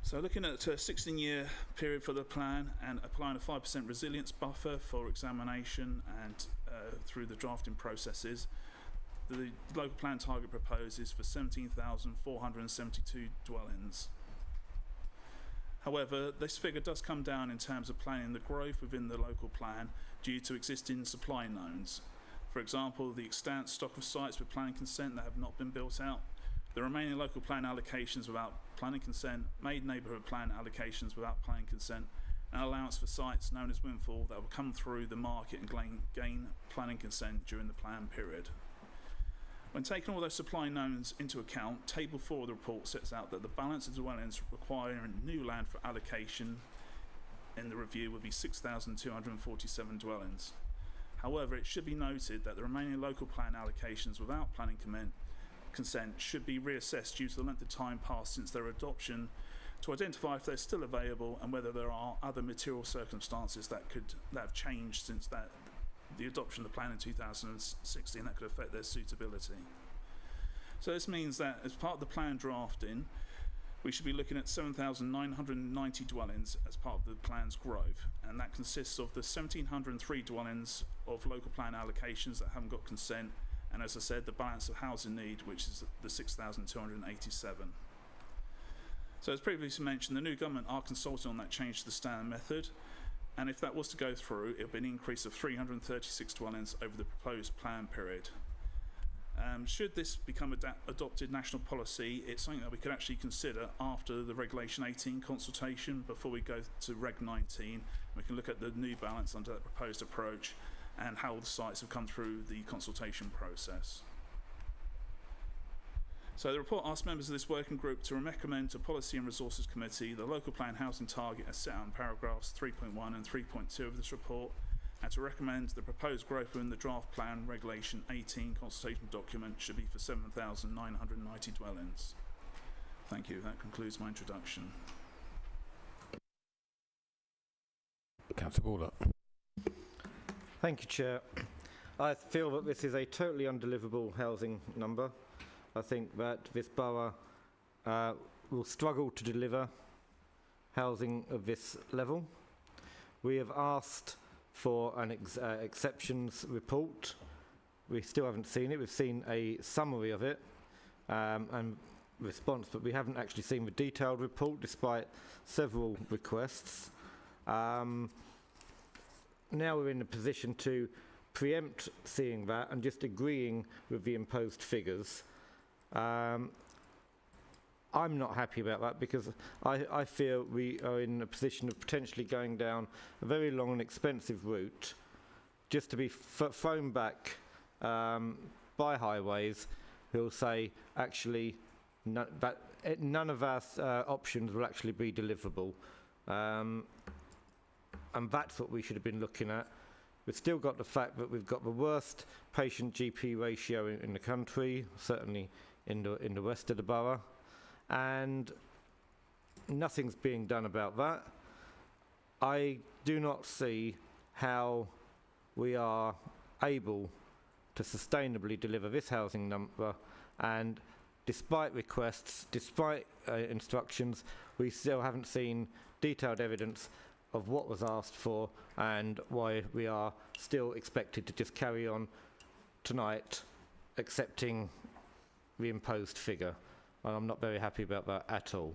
So looking at a 16-year period for the plan and applying a 5% resilience buffer for examination and through the drafting processes, the local plan target proposes for 17,472 dwellings. However, this figure does come down in terms of planning the growth within the local plan due to existing supply knowns. For example, the extant stock of sites with planning consent that have not been built out, the remaining local plan allocations without planning consent, made neighbourhood plan allocations without planning consent, and allowance for sites known as windfall that will come through the market and gain planning consent during the plan period. When taking all those supply knowns into account, Table 4 of the report sets out that the balance of dwellings requiring new land for allocation in the review would be 6,247 dwellings. However, it should be noted that the remaining local plan allocations without planning consent should be reassessed due to the length of time passed since their adoption to identify if they're still available and whether there are other material circumstances that have changed since the adoption of the plan in 2016 that could affect their suitability. So this means that as part of the plan drafting, we should be looking at 7,990 dwellings as part of the plan's growth, and that consists of the 1,703 dwellings of local plan allocations that haven't got consent, and as I said, the balance of housing need, which is the 6,287. So as previously mentioned, the new government are consulting on that change to the standard method, and if that was to go through, it would be an increase of 336 dwellings over the proposed plan period. Should this become adopted national policy, it's something that we could actually consider after the Regulation 18 consultation before we go to Reg 19. We can look at the new balance under that proposed approach and how the sites have come through the consultation process. So the report asks members of this working group to recommend to Policy and Resources Committee the local plan housing target as set out in paragraphs 3.1 and 3.2 of this report, and to recommend the proposed growth within the draft plan Regulation 18 consultation document should be for 7,990 dwellings. Thank you. That concludes my introduction. Councillor Baldock. Thank you, Chair. I feel that this is a totally undeliverable housing number. I think that this borough will struggle to deliver housing of this level. We have asked for an exceptions report. We still haven't seen it. We've seen a summary of it and response, but we haven't actually seen the detailed report despite several requests. Now we're in a position to preempt seeing that and just agreeing with the imposed figures. I'm not happy about that because I feel we are in a position of potentially going down a very long and expensive route just to be thrown back by highways who'll say actually none of our options will actually be deliverable. And that's what we should have been looking at. We've still got the fact that we've got the worst patient GP ratio in the country, certainly in the west of the borough, and nothing's being done about that. I do not see how we are able to sustainably deliver this housing number, and despite requests, despite instructions, we still haven't seen detailed evidence of what was asked for and why we are still expected to just carry on tonight accepting the imposed figure. And I'm not very happy about that at all.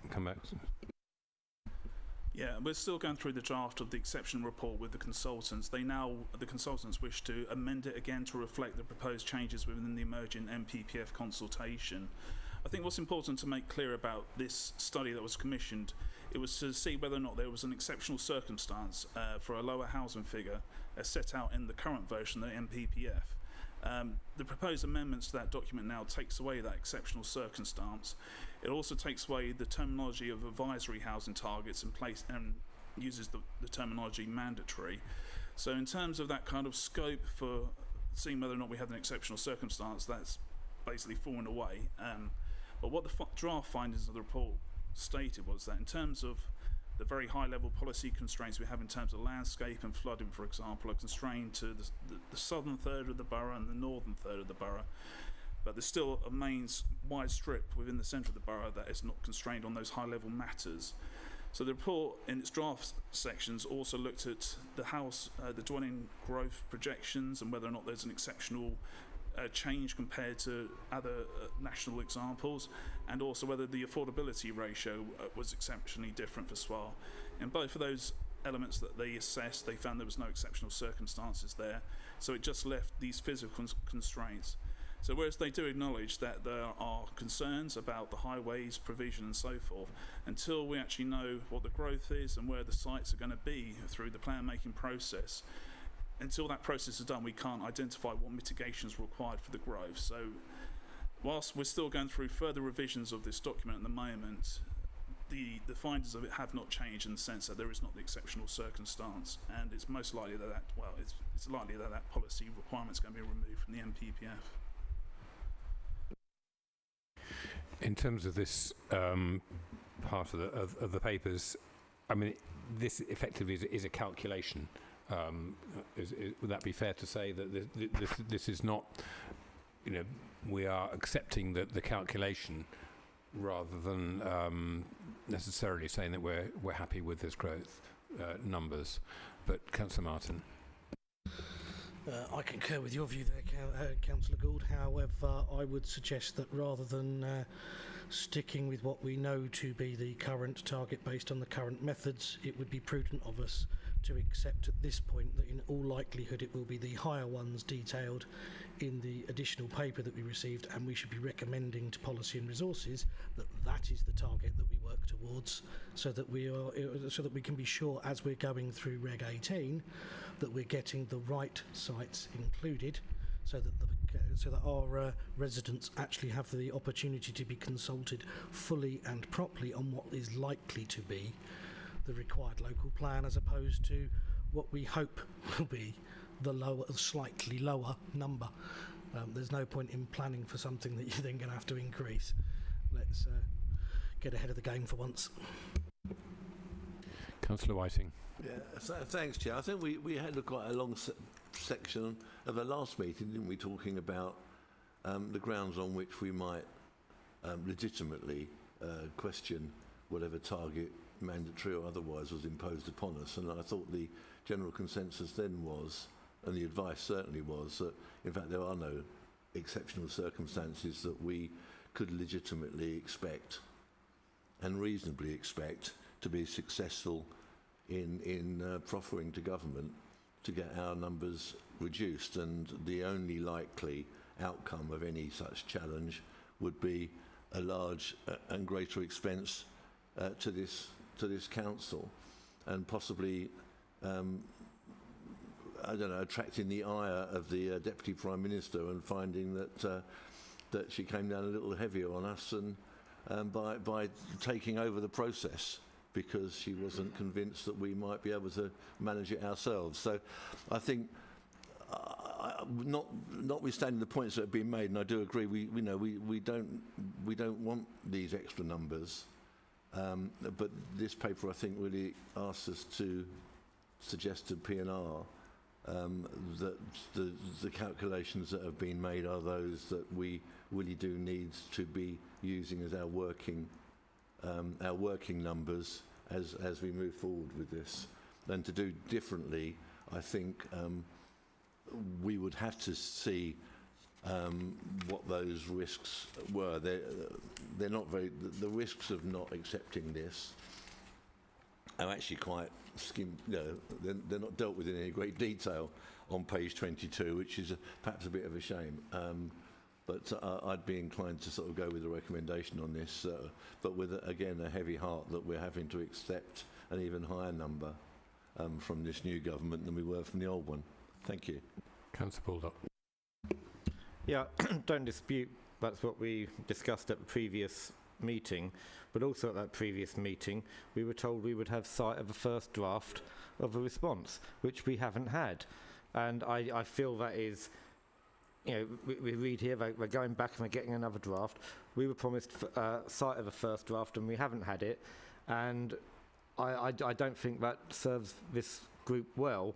Come back. Yeah, we're still going through the draft of the exception report with the consultants. The consultants wish to amend it again to reflect the proposed changes within the emerging MPPF consultation. I think what's important to make clear about this study that was commissioned, it was to see whether or not there was an exceptional circumstance for a lower housing figure as set out in the current version of the MPPF. The proposed amendments to that document now takes away that exceptional circumstance. It also takes away the terminology of advisory housing targets in place and uses the terminology mandatory. So in terms of that kind of scope for seeing whether or not we have an exceptional circumstance, that's basically fallen away. But what the draft findings of the report stated was that in terms of the very high level policy constraints we have in terms of landscape and flooding, for example, are constrained to the southern third of the borough and the northern third of the borough. But there's still a main wide strip within the centre of the borough that is not constrained on those high level matters. So the report in its draft sections also looked at the dwelling growth projections and whether or not there's an exceptional change compared to other national examples, and also whether the affordability ratio was exceptionally different for SWAR. In both of those elements that they assessed, they found there was no exceptional circumstances there, so it just left these physical constraints. So whereas they do acknowledge that there are concerns about the highways provision and so forth, until we actually know what the growth is and where the sites are going to be through the plan making process, until that process is done, we can't identify what mitigations are required for the growth. So whilst we're still going through further revisions of this document at the moment, the findings of it have not changed in the sense that there is not the exceptional circumstance, and it's most likely that it's likely that that policy requirement is going to be removed from the NPPF. In terms of this part of the papers, I mean, this effectively is a calculation. Would that be fair to say that this is not, we are accepting the calculation rather than necessarily saying that we're happy with this growth numbers? But Councillor Martin. I concur with your view there, Councillor Gould. However, I would suggest that rather than sticking with what we know to be the current target based on the current methods, it would be prudent of us to accept at this point that in all likelihood it will be the higher ones detailed in the additional paper that we received, and we should be recommending to Policy and Resources that that is the target that we work towards, so that we can be sure as we're going through Reg 18 that we're getting the right sites included, so that our residents actually have the opportunity to be consulted fully and properly on what is likely to be the required local plan, as opposed to what we hope will be the slightly lower number. There's no point in planning for something that you're then going to have to increase. Let's get ahead of the game for once. Councillor Whiting. Yeah, thanks, Chair. I think we had quite a long section of the last meeting, didn't we, talking about the grounds on which we might legitimately question whatever target, mandatory or otherwise, was imposed upon us. And I thought the general consensus then was, and the advice certainly was, that in fact there are no exceptional circumstances that we could legitimately expect and reasonably expect to be successful in proffering to government to get our numbers reduced, and the only likely outcome of any such challenge would be a large and greater expense to this council, and possibly attracting the ire of the Deputy Prime Minister and finding that she came down a little heavier on us and by taking over the process, because she wasn't convinced that we might be able to manage it ourselves. So I think, notwithstanding the points that have been made, and I do agree, we don't want these extra numbers, but this paper, I think, really asks us to suggest to PNR that the calculations that have been made are those that we really do need to be using as our working numbers as we move forward with this. And to do differently, I think we would have to see what those risks were. They're not very. The risks of not accepting this are actually quite they're not dealt with in any great detail on page 22, which is perhaps a bit of a shame. But I'd be inclined to sort of go with a recommendation on this, but with, again, a heavy heart that we're having to accept an even higher number from this new government than we were from the old one. Thank you. Councillor Baldock. Yeah, don't dispute that's what we discussed at the previous meeting, but also at that previous meeting we were told we would have sight of a first draft of a response, which we haven't had. And I feel that is, you know, we read here we're going back and we're getting another draft. We were promised sight of a first draft and we haven't had it, and I don't think that serves this group well.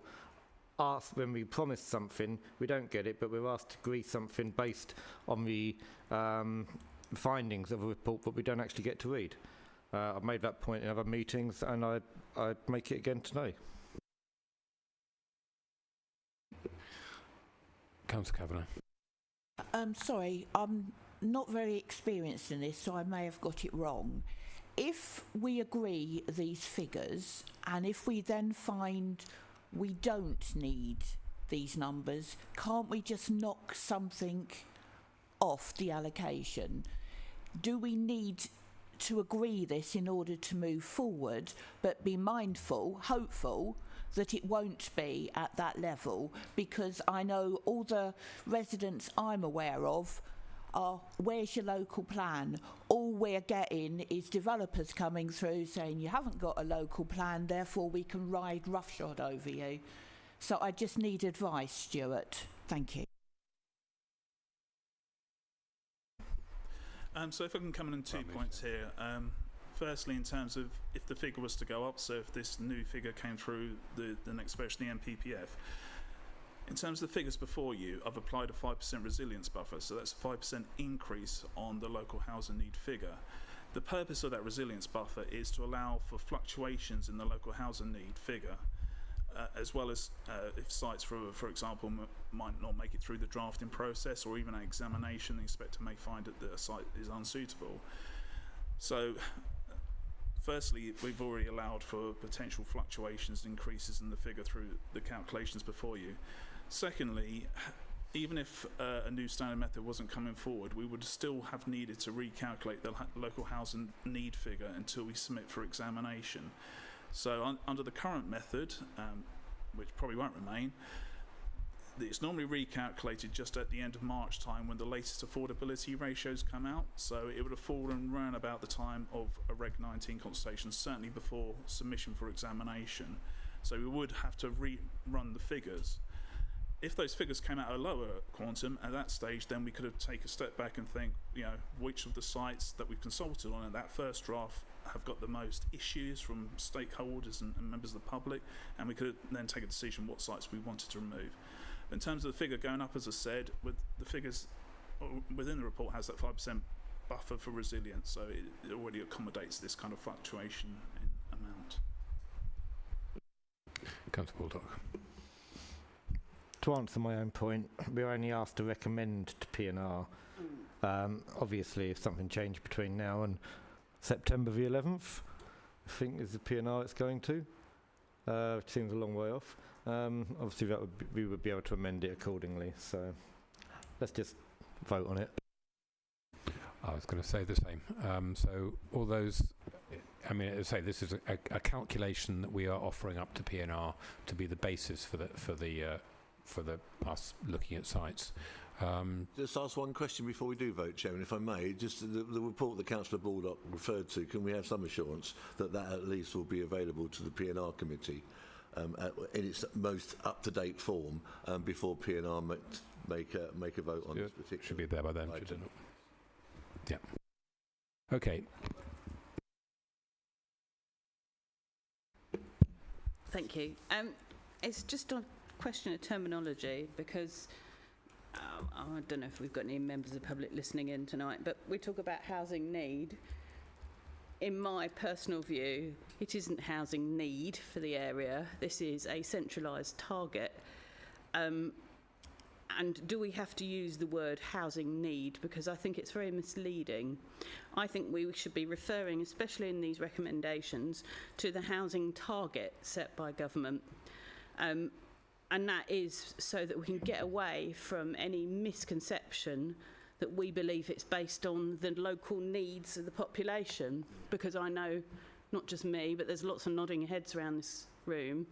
When we promise something, we don't get it, but we're asked to agree something based on the findings of a report that we don't actually get to read. I've made that point in other meetings, and I make it again today. Councillor Kavanagh. Sorry, I'm not very experienced in this, so I may have got it wrong. If we agree these figures, and if we then find we don't need these numbers, can't we just knock something off the allocation? Do we need to agree this in order to move forward, but be mindful, hopeful, that it won't be at that level? Because I know all the residents I'm aware of are, where's your local plan? All we're getting is developers coming through saying you haven't got a local plan, therefore we can ride roughshod over you. So I just need advice, Stuart. Thank you. So if I can come in on 2 points here. Firstly, in terms of if the figure was to go up, so if this new figure came through the next version of the NPPF, in terms of the figures before you, I've applied a 5% resilience buffer, so that's a 5% increase on the local housing need figure. The purpose of that resilience buffer is to allow for fluctuations in the local housing need figure, as well as if sites, for example, might not make it through the drafting process or even an examination, the inspector may find that the site is unsuitable. So, firstly, we've already allowed for potential fluctuations and increases in the figure through the calculations before you. Secondly, even if a new standard method wasn't coming forward, we would still have needed to recalculate the local housing need figure until we submit for examination. So under the current method, which probably won't remain, it's normally recalculated just at the end of March time when the latest affordability ratios come out. So it would have fallen around about the time of a Reg 19 consultation, certainly before submission for examination. So we would have to rerun the figures. If those figures came out at a lower quantum at that stage, then we could have taken a step back and think, you know, which of the sites that we've consulted on in that first draft have got the most issues from stakeholders and members of the public, and we could then take a decision what sites we wanted to remove. In terms of the figure going up, as I said, with the figures within the report has that 5% buffer for resilience, so it already accommodates this kind of fluctuation in amount. Councillor Baldock. To answer my own point, we're only asked to recommend to P&R. Obviously, if something changed between now and September the 11th, I think is the P&R it's going to, which seems a long way off. Obviously, we would be able to amend it accordingly. So let's just vote on it. I was going to say the same. So all those, I mean, as I say, this is a calculation that we are offering up to P&R to be the basis for us looking at sites. Just ask one question before we do vote, Chairman, if I may. Just the report that Councillor Baldock referred to, can we have some assurance that that at least will be available to the P&R committee in its most up-to-date form before P&R make a vote on this particular Should be there by then, item. shouldn't it? Yeah. Okay. Thank you. It's just a question of terminology, because I don't know if we've got any members of the public listening in tonight, but we talk about housing need. In my personal view, it isn't housing need for the area. This is a centralised target. And do we have to use the word housing need? Because I think it's very misleading. I think we should be referring, especially in these recommendations, to the housing target set by government. And that is so that we can get away from any misconception that we believe it's based on the local needs of the population. Because I know, not just me, but there's lots of nodding heads around this room.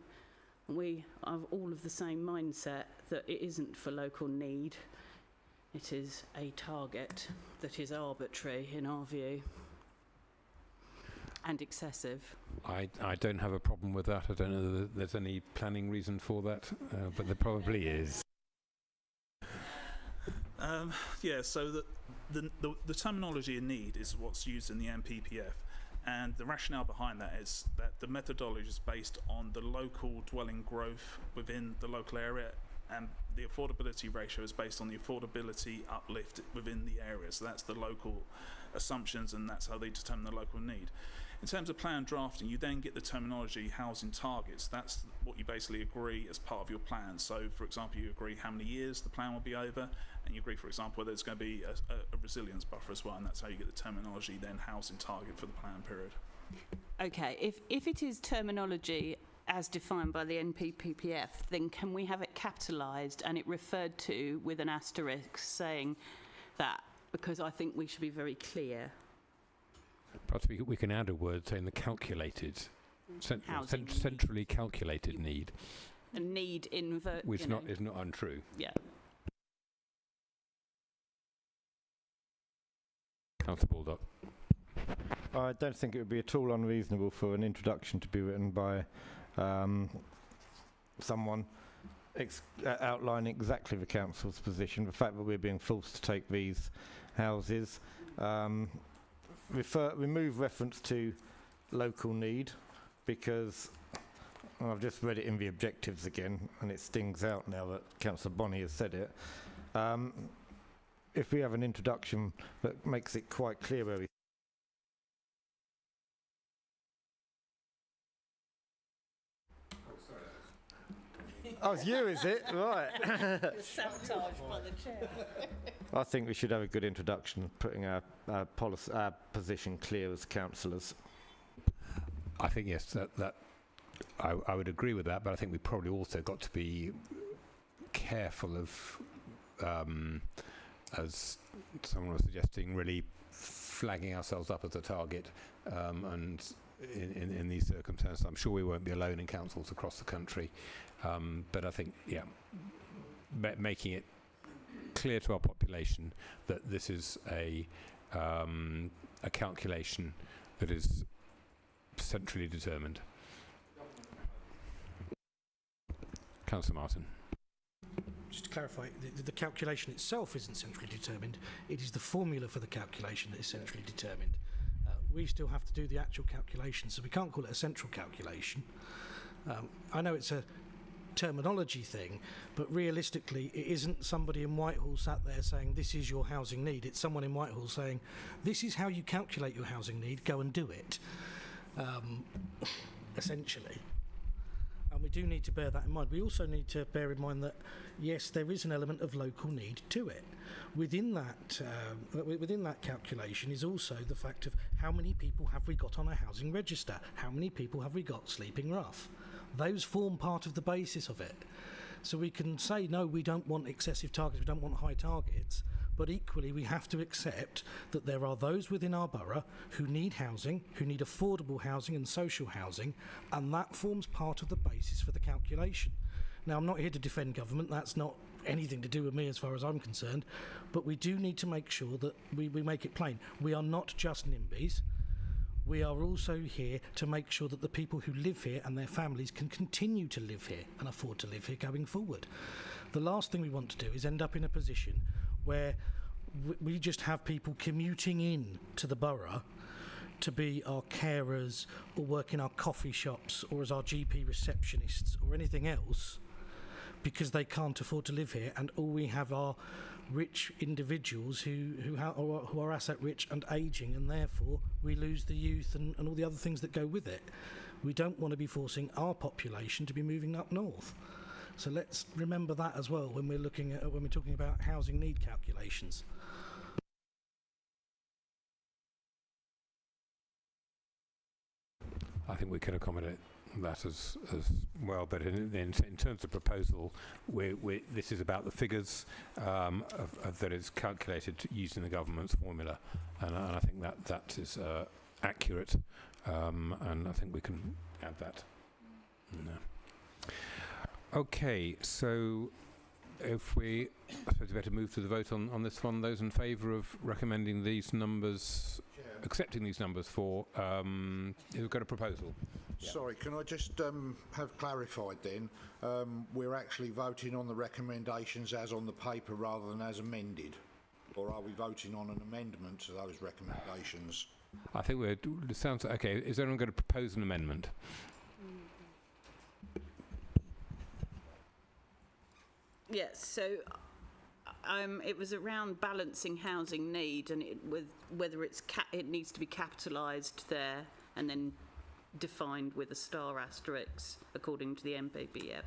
We are all of the same mindset that it isn't for local need. It is a target that is arbitrary in our view and excessive. I don't have a problem with that. I don't know that there's any planning reason for that, but there probably is. Yeah, so the terminology in need is what's used in the NPPF, and the rationale behind that is that the methodology is based on the local dwelling growth within the local area, and the affordability ratio is based on the affordability uplift within the area. So that's the local assumptions, and that's how they determine the local need. In terms of plan drafting, you then get the terminology housing targets. That's what you basically agree as part of your plan. So, for example, you agree how many years the plan will be over, and you agree, for example, whether there's going to be a resilience buffer as well, and that's how you get the terminology then housing target for the plan period. Okay, if it is terminology as defined by the NPPF, then can we have it capitalised and it referred to with an asterisk saying that? Because I think we should be very clear. Perhaps we can add a word saying the calculated, centrally calculated need. A need which is not untrue. Yeah. Councillor Baldock. I don't think it would be at all unreasonable for an introduction to be written by someone outlining exactly the council's position, the fact that we're being forced to take these houses. Remove reference to local need, because I've just read it in the objectives again, and it stings out now that Councillor Bonney has said it. If we have an introduction that makes it quite clear where we Oh, it's you, is it? Right. Sabotage by the chair. I think we should have a good introduction, putting our position clear as councillors. I think, yes, that I would agree with that, but I think we probably also got to be careful of, as someone was suggesting, really flagging ourselves up as a target, and in these circumstances. I'm sure we won't be alone in councils across the country, but I think, yeah, making it clear to our population that this is a calculation that is centrally determined. Councillor Martin. Just to clarify, the calculation itself isn't centrally determined. It is the formula for the calculation that is centrally determined. We still have to do the actual calculation, so we can't call it a central calculation. I know it's a terminology thing, but realistically it isn't somebody in Whitehall sat there saying this is your housing need. It's someone in Whitehall saying this is how you calculate your housing need, go and do it, essentially. And we do need to bear that in mind. We also need to bear in mind that, yes, there is an element of local need to it. Within that calculation is also the fact of how many people have we got on a housing register? How many people have we got sleeping rough? Those form part of the basis of it. So we can say, no, we don't want excessive targets, we don't want high targets, but equally we have to accept that there are those within our borough who need housing, who need affordable housing and social housing, and that forms part of the basis for the calculation. Now, I'm not here to defend government, that's not anything to do with me as far as I'm concerned, but we do need to make sure that we make it plain. We are not just NIMBYs. We are also here to make sure that the people who live here and their families can continue to live here and afford to live here going forward. The last thing we want to do is end up in a position where we just have people commuting in to the borough to be our carers or work in our coffee shops or as our GP receptionists or anything else because they can't afford to live here, and all we have are rich individuals who are asset rich and ageing, and therefore we lose the youth and all the other things that go with it. We don't want to be forcing our population to be moving up north. So let's remember that as well when we're talking about housing need calculations. I think we can accommodate that as well, but in terms of proposal, this is about the figures that is calculated using the government's formula, and I think that is accurate, and I think we can add that. No. Okay, so if we, I suppose we better move to the vote on this one. Those in favour of recommending these numbers, accepting these numbers for, who've got a proposal? Sorry, can I just have clarified then? We're actually voting on the recommendations as on the paper rather than as amended? Or are we voting on an amendment to those recommendations? I think it sounds okay. Is anyone going to propose an amendment? Yes, so it was around balancing housing need and with whether it needs to be capitalised there and then defined with a star asterisk according to the MPPF.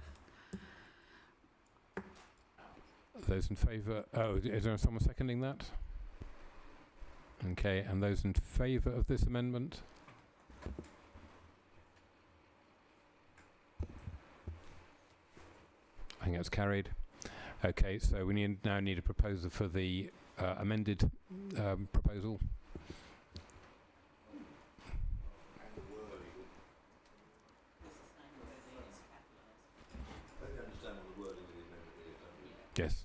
Those in favour? Oh, is there someone seconding that? Okay, and those in favour of this amendment? I think that's carried. Okay, so we now need a proposal for the amended proposal. Yes.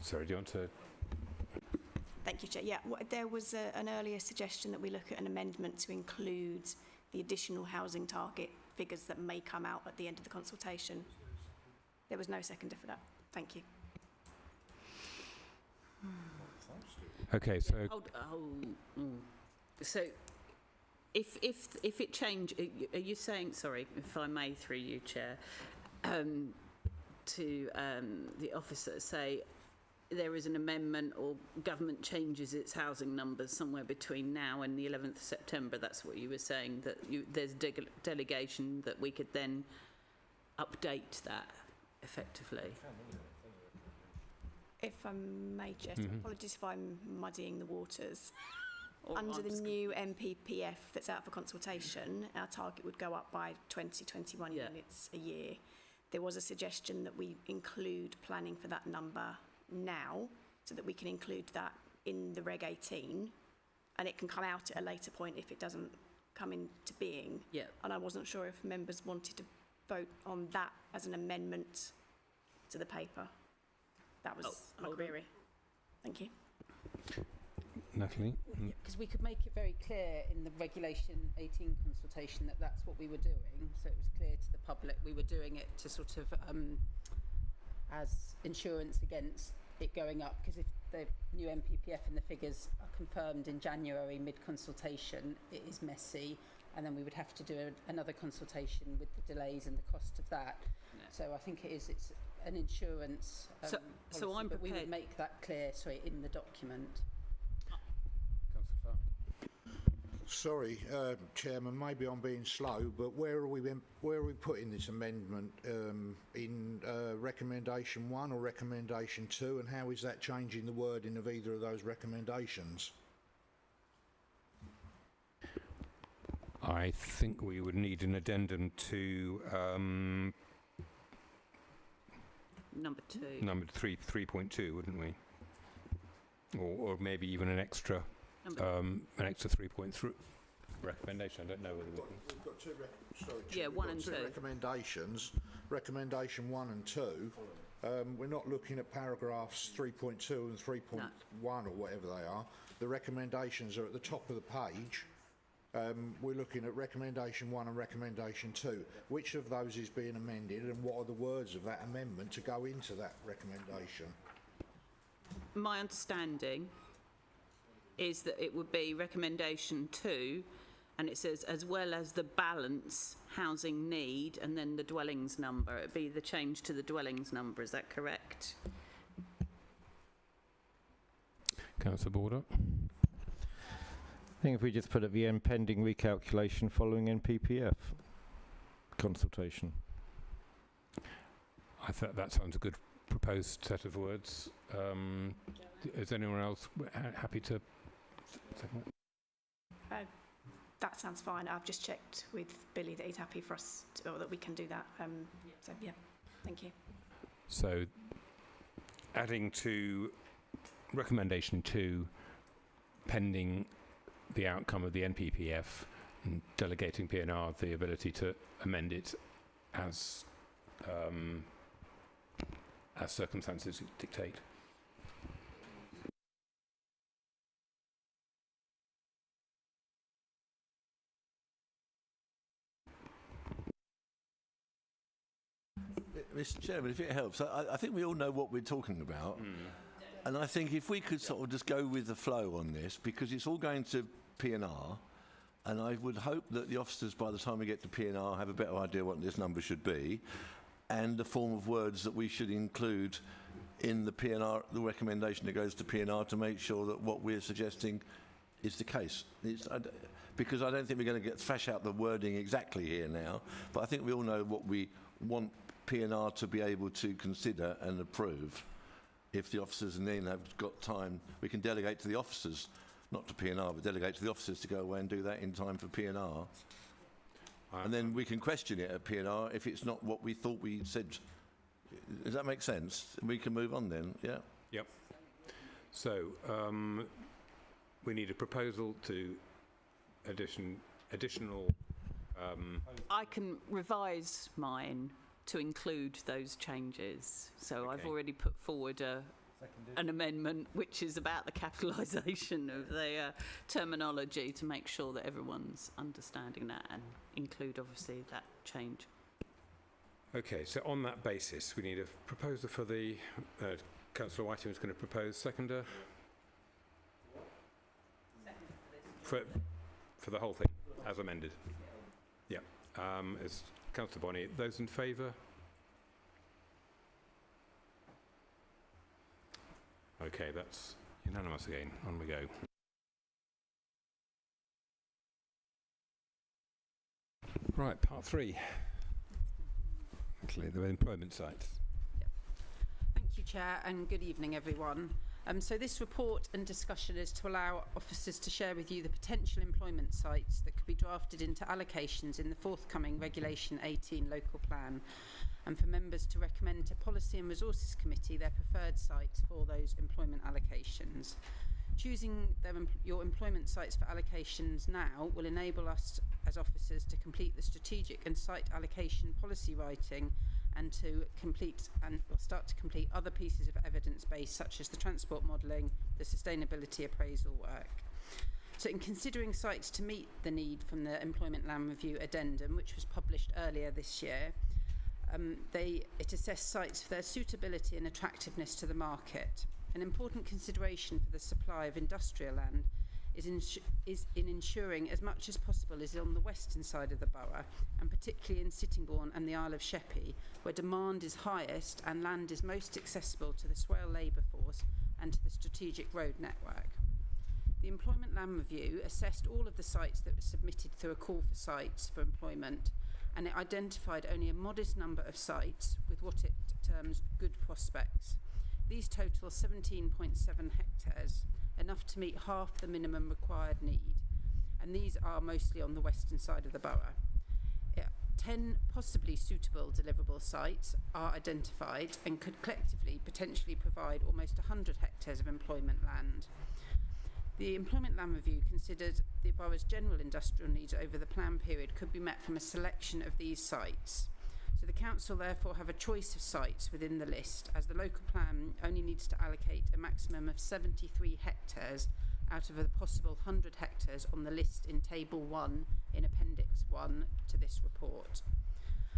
Sorry, do you want to? Thank you, Chair. Yeah, there was an earlier suggestion that we look at an amendment to include the additional housing target figures that may come out at the end of the consultation. There was no seconder for that. Thank you. Okay, so So if it change, are you saying, sorry, if I may through you, Chair, to the officer, say there is an amendment or government changes its housing numbers somewhere between now and the 11th of September, that's what you were saying, that there's delegation that we could then update that effectively? If I may, Chair, apologies if I'm muddying the waters. Or Under I'm the just new MPPF that's out for consultation, our target would go up by 21 units a year. There was a suggestion that we include planning for that number now so that we can include that in the Reg 18 and it can come out at a later point if it doesn't come into being. Yeah. And I wasn't sure if members wanted to vote on that as an amendment to the paper. That was my query. Thank you. Natalie? Because we could make it very clear in the Regulation 18 consultation that that's what we were doing, so it was clear to the public we were doing it to sort of as insurance against it going up, because if the new MPPF and the figures are confirmed in January mid-consultation, it is messy, and then we would have to do another consultation with the delays and the cost of that. No. So I think it's an insurance So policy, I'm but we would prepared. make that clear, sorry, in the document. Sorry, Chairman, maybe I'm being slow, but where are we putting this amendment? In recommendation 1 or recommendation 2, and how is that changing the wording of either of those recommendations? I think we would need an addendum to Number 2. number 3.2, wouldn't we? Or maybe even an extra 3.3 recommendation. I don't know whether We've got two. Yeah, we've 1 got and two 2. recommendations. Recommendation 1 and 2. We're not looking at paragraphs 3.2 and 3.1 or whatever they are. The recommendations are at the top of the page. We're looking at recommendation 1 and recommendation 2. Which of those is being amended, and what are the words of that amendment to go into that recommendation? My understanding is that it would be recommendation 2, and it says as well as the balance housing need and then the dwellings number. It would be the change to the dwellings number, is that correct? Councillor Border. I think if we just put at the end pending recalculation following NPPF consultation. I thought that sounds a good proposed set of words. Is anyone else happy to second that? That sounds fine. I've just checked with Billy that he's happy for us to, or that we can do that. So yeah, thank you. So, adding to recommendation 2, pending the outcome of the NPPF, delegating PNR the ability to amend it as circumstances dictate. Mr. Chairman, if it helps, I think we all know what we're talking about. And I think if we could sort of just go with the flow on this, because it's all going to PNR, and I would hope that the officers, by the time we get to PNR, have a better idea what this number should be, and the form of words that we should include in the PNR, the recommendation that goes to PNR, to make sure that what we're suggesting is the case. Because I don't think we're going to thrash out the wording exactly here now, but I think we all know what we want PNR to be able to consider and approve. If the officers and then have got time, we can delegate to the officers, not to PNR, but delegate to the officers to go away and do that in time for PNR. And then we can question it at PNR if it's not what we thought we said. Does that make sense? We can move on then, yeah? Yep. So, we need a proposal to additional... I can revise mine to include those changes. So I've already put forward an amendment which is about the capitalisation of the terminology to make sure that everyone's understanding that and include obviously that change. Okay, so on that basis, we need a proposer for the... Councillor Whiting is going to propose. Seconder? For the whole thing, as amended. Yeah. It's Councillor Bonney. Those in favour? Okay, that's unanimous again. On we go. Right, part 3. Actually, the employment sites. Thank you, Chair, and good evening, everyone. So this report and discussion is to allow officers to share with you the potential employment sites that could be drafted into allocations in the forthcoming Regulation 18 local plan, and for members to recommend to Policy and Resources Committee their preferred sites for those employment allocations. Choosing your employment sites for allocations now will enable us as officers to complete the strategic and site allocation policy writing and to start to complete other pieces of evidence base such as the transport modelling, the sustainability appraisal work. So in considering sites to meet the need from the Employment Land Review Addendum, which was published earlier this year, it assessed sites for their suitability and attractiveness to the market. An important consideration for the supply of industrial land is in ensuring as much as possible is on the western side of the borough, and particularly in Sittingbourne and the Isle of Sheppey, where demand is highest and land is most accessible to the Swale labour force and to the strategic road network. The Employment Land Review assessed all of the sites that were submitted through a call for sites for employment, and it identified only a modest number of sites with what it terms good prospects. These total 17.7 hectares, enough to meet half the minimum required need, and these are mostly on the western side of the borough. 10 possibly suitable deliverable sites are identified and could collectively potentially provide almost 100 hectares of employment land. The Employment Land Review considered the borough's general industrial needs over the plan period could be met from a selection of these sites. So the council therefore have a choice of sites within the list, as the local plan only needs to allocate a maximum of 73 hectares out of a possible 100 hectares on the list in Table 1 in Appendix 1 to this report.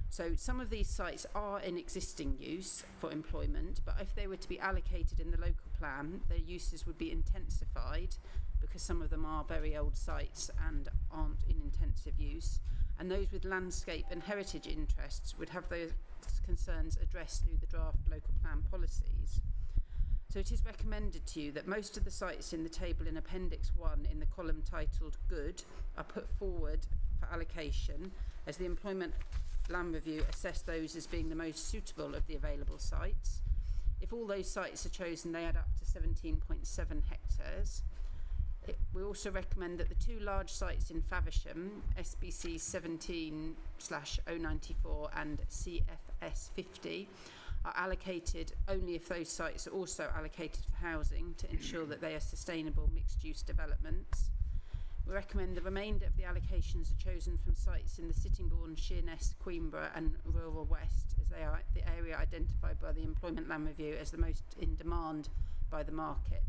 So some of these sites are in existing use for employment, but if they were to be allocated in the local plan, their uses would be intensified because some of them are very old sites and aren't in intensive use. And those with landscape and heritage interests would have those concerns addressed through the draft local plan policies. So it is recommended to you that most of the sites in the table in Appendix 1 in the column titled Good are put forward for allocation, as the Employment Land Review assessed those as being the most suitable of the available sites. If all those sites are chosen, they add up to 17.7 hectares. We also recommend that the 2 large sites in Faversham, SBC 17/094 and CFS 50, are allocated only if those sites are also allocated for housing to ensure that they are sustainable mixed-use developments. We recommend the remainder of the allocations are chosen from sites in the Sittingbourne, Sheerness, Queenborough and Rural West, as they are the area identified by the Employment Land Review as the most in demand by the market.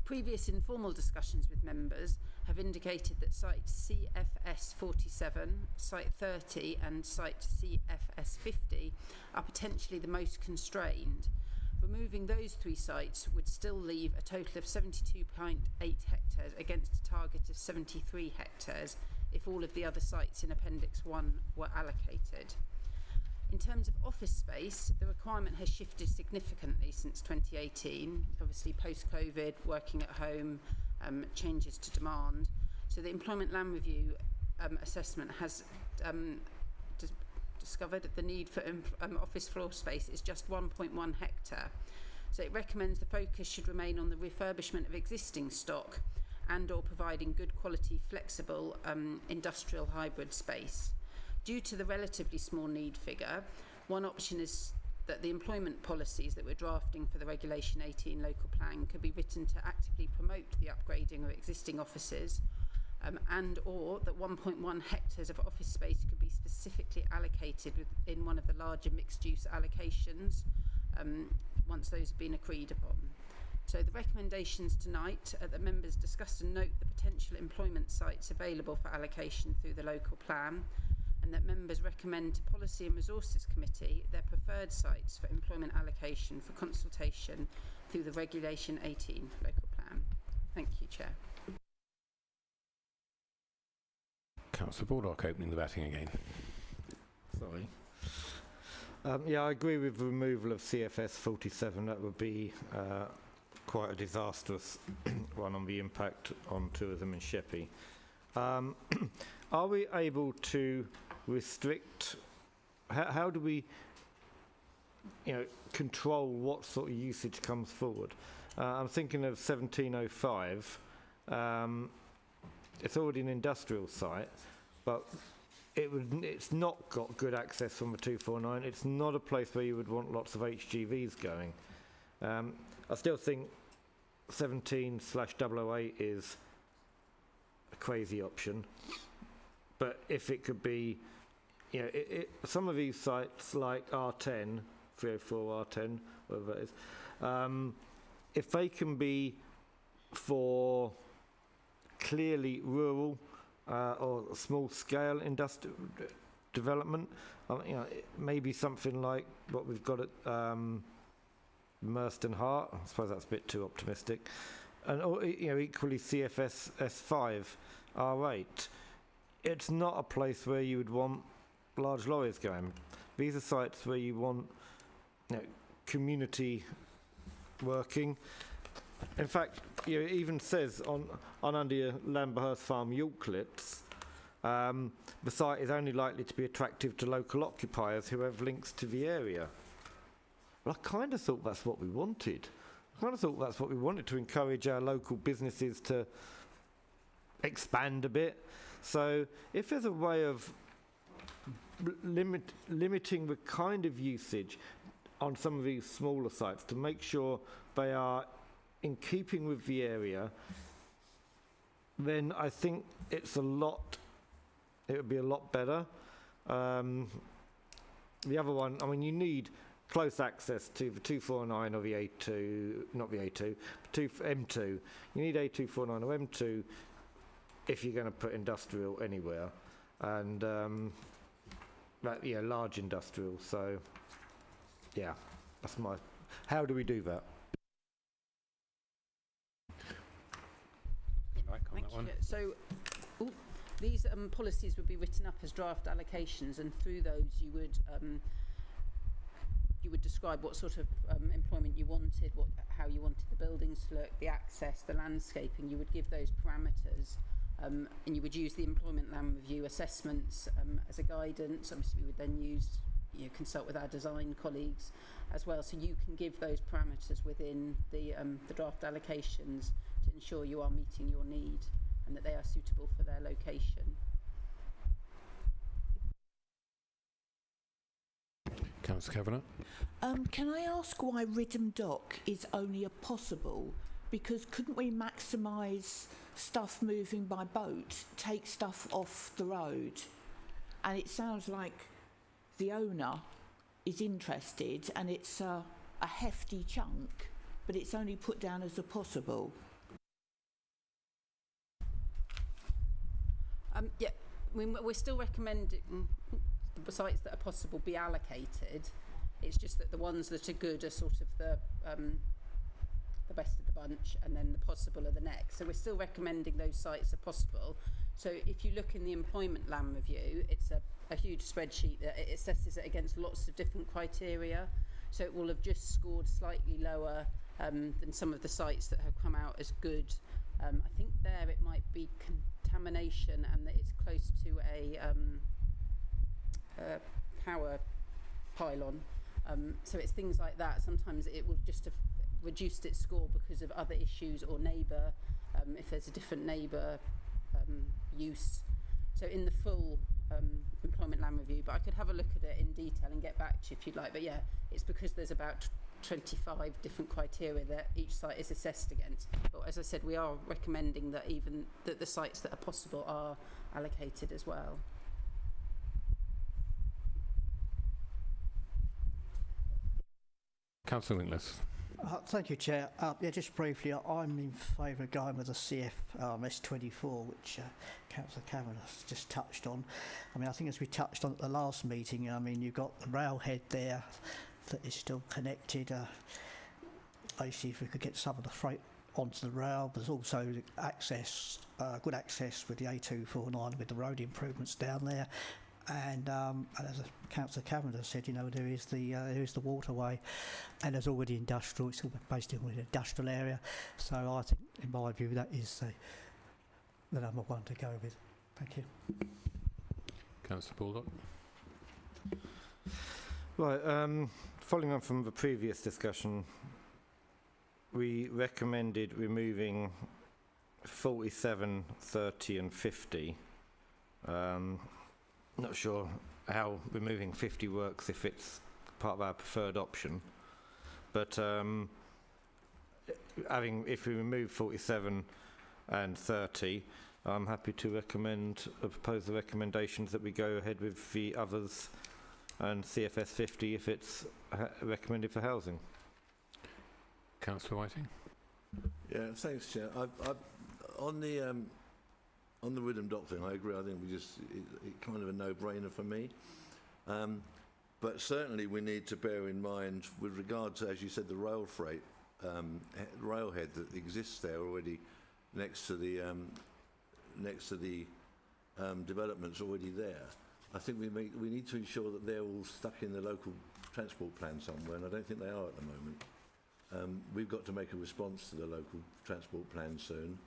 Previous informal discussions with members have indicated that sites CFS 47, site 30 and site CFS 50 are potentially the most constrained. Removing those 3 sites would still leave a total of 72.8 hectares against a target of 73 hectares if all of the other sites in Appendix 1 were allocated. In terms of office space, the requirement has shifted significantly since 2018, obviously post-COVID, working at home, changes to demand. So the Employment Land Review assessment has discovered that the need for office floor space is just 1.1 hectare. So it recommends the focus should remain on the refurbishment of existing stock and or providing good quality, flexible industrial hybrid space. Due to the relatively small need figure, one option is that the employment policies that we're drafting for the Regulation 18 local plan could be written to actively promote the upgrading of existing offices, and or that 1.1 hectares of office space could be specifically allocated within one of the larger mixed-use allocations once those have been agreed upon. So the recommendations tonight are that members discuss and note the potential employment sites available for allocation through the local plan, and that members recommend to Policy and Resources Committee their preferred sites for employment allocation for consultation through the Regulation 18 local plan. Thank you, Chair. Councillor Baldock opening the batting again. Sorry. Yeah, I agree with the removal of CFS 47. That would be quite a disastrous one on the impact on tourism in Sheppey. Are we able to restrict, how do we control what sort of usage comes forward? I'm thinking of 1705. It's already an industrial site, but it's not got good access from the 249. It's not a place where you would want lots of HGVs going. I still think 17/008 is a crazy option, but if it could be, some of these sites like R10, 304 R10, whatever it is, if they can be for clearly rural or small-scale industrial development, maybe something like what we've got at Merston Hart. I suppose that's a bit too optimistic. And equally CFS S5, R8. It's not a place where you would want large lorries going. These are sites where you want community working. In fact, it even says on under your Lamberhurst Farm Yorklets, the site is only likely to be attractive to local occupiers who have links to the area. Well, I kind of thought that's what we wanted. I kind of thought that's what we wanted, to encourage our local businesses to expand a bit. So if there's a way of limiting the kind of usage on some of these smaller sites to make sure they are in keeping with the area, then I think it would be a lot better. The other one, you need close access to the 249 or the A2, not the A2, M2. You need A249 or M2 if you're going to put industrial anywhere, and large industrial. So, yeah, that's my. How do we do that? Thank you. So, these policies would be written up as draft allocations, and through those you would describe what sort of employment you wanted, how you wanted the buildings to look, the access, the landscaping. You would give those parameters, and you would use the Employment Land Review assessments as a guidance. Obviously, we would then consult with our design colleagues as well, so you can give those parameters within the draft allocations to ensure you are meeting your need and that they are suitable for their location. Councillor Kavanagh. Can I ask why Riddham Dock is only a possible because couldn't we maximise stuff moving by boat, take stuff off the road? And it sounds like the owner is interested, and it's a hefty chunk, but it's only put down as a possible. Yeah, I mean, we're still recommending the sites that are possible be allocated. It's just that the ones that are good are sort of the best of the bunch, and then the possible are the next. So we're still recommending those sites are possible. So if you look in the employment land review, it's a huge spreadsheet that it assesses it against lots of different criteria. So it will have just scored slightly lower than some of the sites that have come out as good. I think there it might be contamination, and that it's close to a power pylon. So it's things like that. Sometimes it will just have reduced its score because of other issues or neighbour, if there's a different neighbour use. So in the full employment land review, but I could have a look at it in detail and get back to you if you'd like. But yeah, it's because there's about 25 different criteria that each site is assessed against. But as I said, we are recommending that even that the sites that are possible are allocated as well. Councillor Winkles. Thank you, Chair. Yeah, just briefly, I'm in favour of going with the CFRS 24, which Councillor Cameron has just touched on. I mean, I think as we touched on at the last meeting, I mean, you've got the railhead there that is still connected. Basically, if we could get some of the freight onto the rail, there's also access, good access with the A249 with the road improvements down there. And as Councillor Cameron has said, you know, there is the waterway, and there's already industrial. It's all basically an industrial area. So I think, in my view, that is the number one to go with. Thank you. Councillor Baldock. Right. Following on from the previous discussion, we recommended removing 47, 30, and 50. Not sure how removing 50 works if it's part of our preferred option, but if we remove 47 and 30, I'm happy to propose the recommendations that we go ahead with the others and CFS 50 if it's recommended for housing. Councillor Whiting. Yeah, thanks, Chair. On the Rhythm Dock thing, I agree. I think it's kind of a no-brainer for me. But certainly we need to bear in mind, with regard to, as you said, the rail freight railhead that exists there already next to the developments already there. I think we need to ensure that they're all stuck in the local transport plan somewhere, and I don't think they are at the moment. We've got to make a response to the local transport plan soon,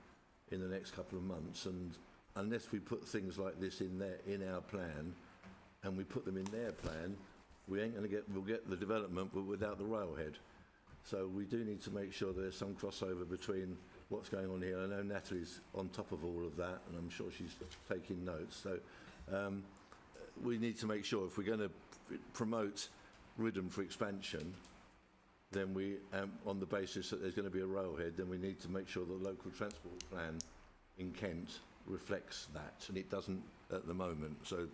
in the next couple of months, and unless we put things like this in our plan, and we put them in their plan, we'll get the development but without the railhead. So we do need to make sure there's some crossover between what's going on here. I know Natalie's on top of all of that, and I'm sure she's taking notes. So we need to make sure if we're going to promote Rhythm for expansion, then we, on the basis that there's going to be a railhead, then we need to make sure the local transport plan in Kent reflects that, and it doesn't at the moment. So,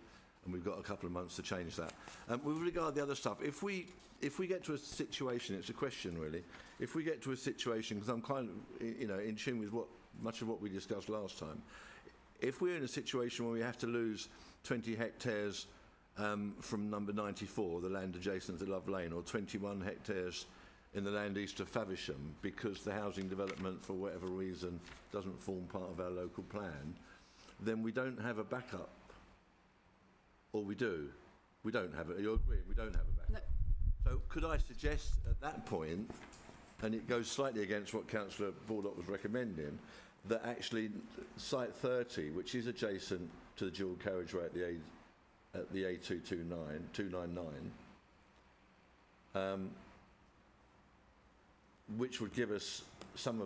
and we've got a couple of months to change that. With regard to the other stuff, if we get to a situation, it's a question really. If we get to a situation, because I'm kind of in tune with much of what we discussed last time. If we're in a situation where we have to lose 20 hectares from number 94, the land adjacent to Love Lane, or 21 hectares in the land east of Faversham, because the housing development, for whatever reason, doesn't form part of our local plan, then we don't have a backup. Or we do. We don't have it. You agree? We don't have a backup. No. So could I suggest at that point, and it goes slightly against what Councillor Baldock was recommending, that actually Site 30, which is adjacent to the dual carriageway at the A299, which would give us some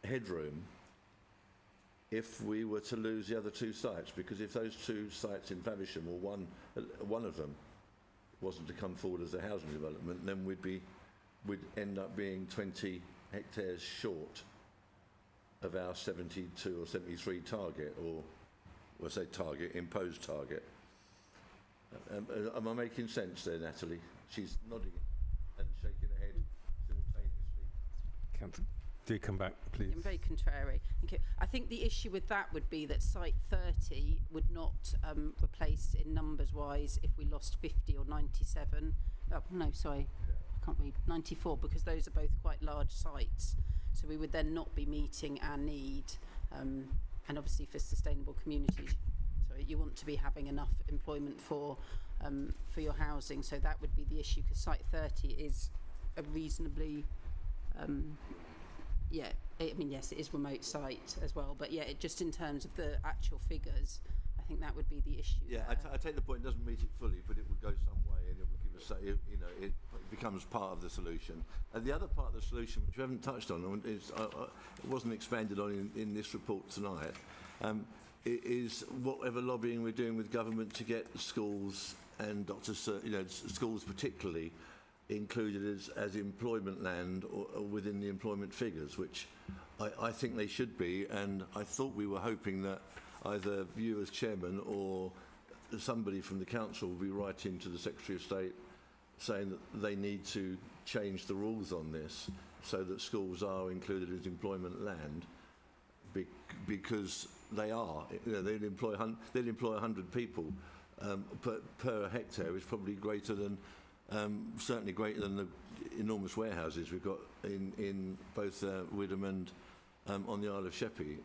headroom if we were to lose the other two sites, because if those two sites in Faversham, or one of them, wasn't to come forward as a housing development, then we'd be we'd end up being 20 hectares short of our 72 or 73 target, or I say target, imposed target. Am I making sense there, Natalie? She's nodding and shaking her head simultaneously. Councillor, do come back, please. I'm very contrary. I think the issue with that would be that site 30 would not replace in numbers wise if we lost 50 or 97. Oh, no, sorry, I can't read. 94, because those are both quite large sites. So we would then not be meeting our need. And obviously for sustainable communities, you want to be having enough employment for your housing. So that would be the issue, because site 30 is a reasonably yes, it is remote site as well, but yeah, just in terms of the actual figures, I think that would be the issue. Yeah, I take the point. It doesn't meet it fully, but it would go some way, and it would give us, it becomes part of the solution. And the other part of the solution, which we haven't touched on, is it wasn't expanded on in this report tonight, is whatever lobbying we're doing with government to get schools and schools particularly included as employment land or within the employment figures, which I think they should be, and I thought we were hoping that either you as chairman or somebody from the council will be writing to the Secretary of State saying that they need to change the rules on this so that schools are included as employment land, because they are. They'll employ 100 people per hectare, is probably greater than certainly greater than the enormous warehouses we've got in both Widham and on the Isle of Sheppey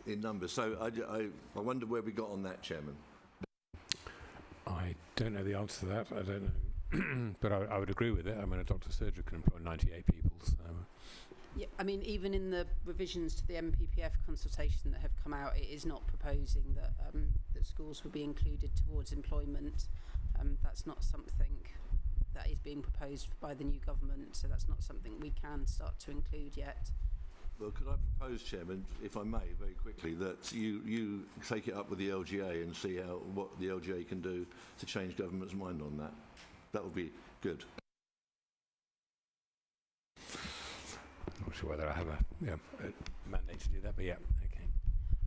in numbers. So I wonder where we got on that, Chairman. I don't know the answer to that. I don't know. But I would agree with it. I mean, a Dr. Surgery can employ 98 people. So. Yeah, I mean, even in the revisions to the MPPF consultation that have come out, it is not proposing that that schools will be included towards employment. That's not something that is being proposed by the new government, so that's not something we can start to include yet. Well, could I propose, Chairman, if I may, very quickly, that you take it up with the LGA and see what the LGA can do to change government's mind on that? That would be good. I'm not sure whether I have a mandate to do that, but yeah, okay.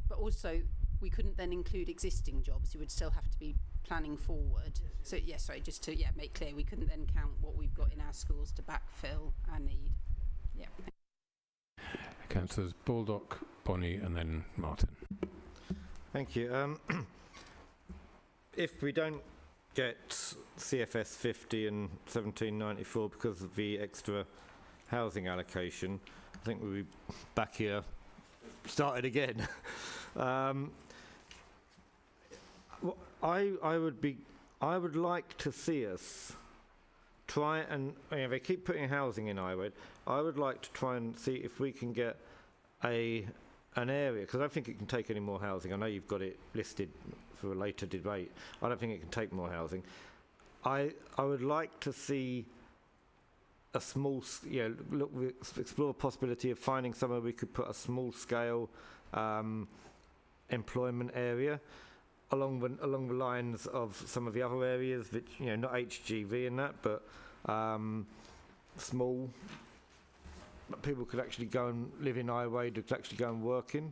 But also, we couldn't then include existing jobs. You would still have to be planning forward. So, yeah, sorry, just to make clear, we couldn't then count what we've got in our schools to backfill our need. Yeah. Councillors Baldock, Bonnie, and then Martin. Thank you. If we don't get CFS 50 and 1794 because of the extra housing allocation, I think we'll be back here, started again. I would like to see us try and, they keep putting housing in Iwood. I would like to try and see if we can get an area, because I don't think it can take any more housing. I know you've got it listed for a later debate. I don't think it can take more housing. I would like to see a small, explore a possibility of finding somewhere we could put a small scale employment area along the lines of some of the other areas, which not HGV and that, but small. But people could actually go and live in Iwood, could actually go and work in.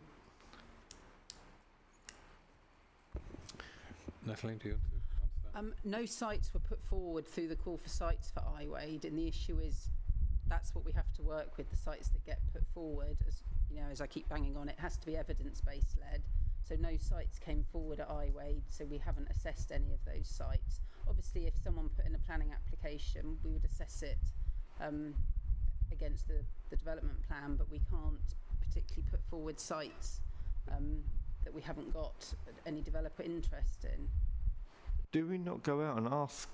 Natalie, do you want to answer that? No sites were put forward through the call for sites for Iwood, and the issue is that's what we have to work with, the sites that get put forward. As I keep banging on, it has to be evidence-based led. So no sites came forward at Iwood, so we haven't assessed any of those sites. Obviously, if someone put in a planning application, we would assess it against the development plan, but we can't particularly put forward sites that we haven't got any developer interest in. Do we not go out and ask,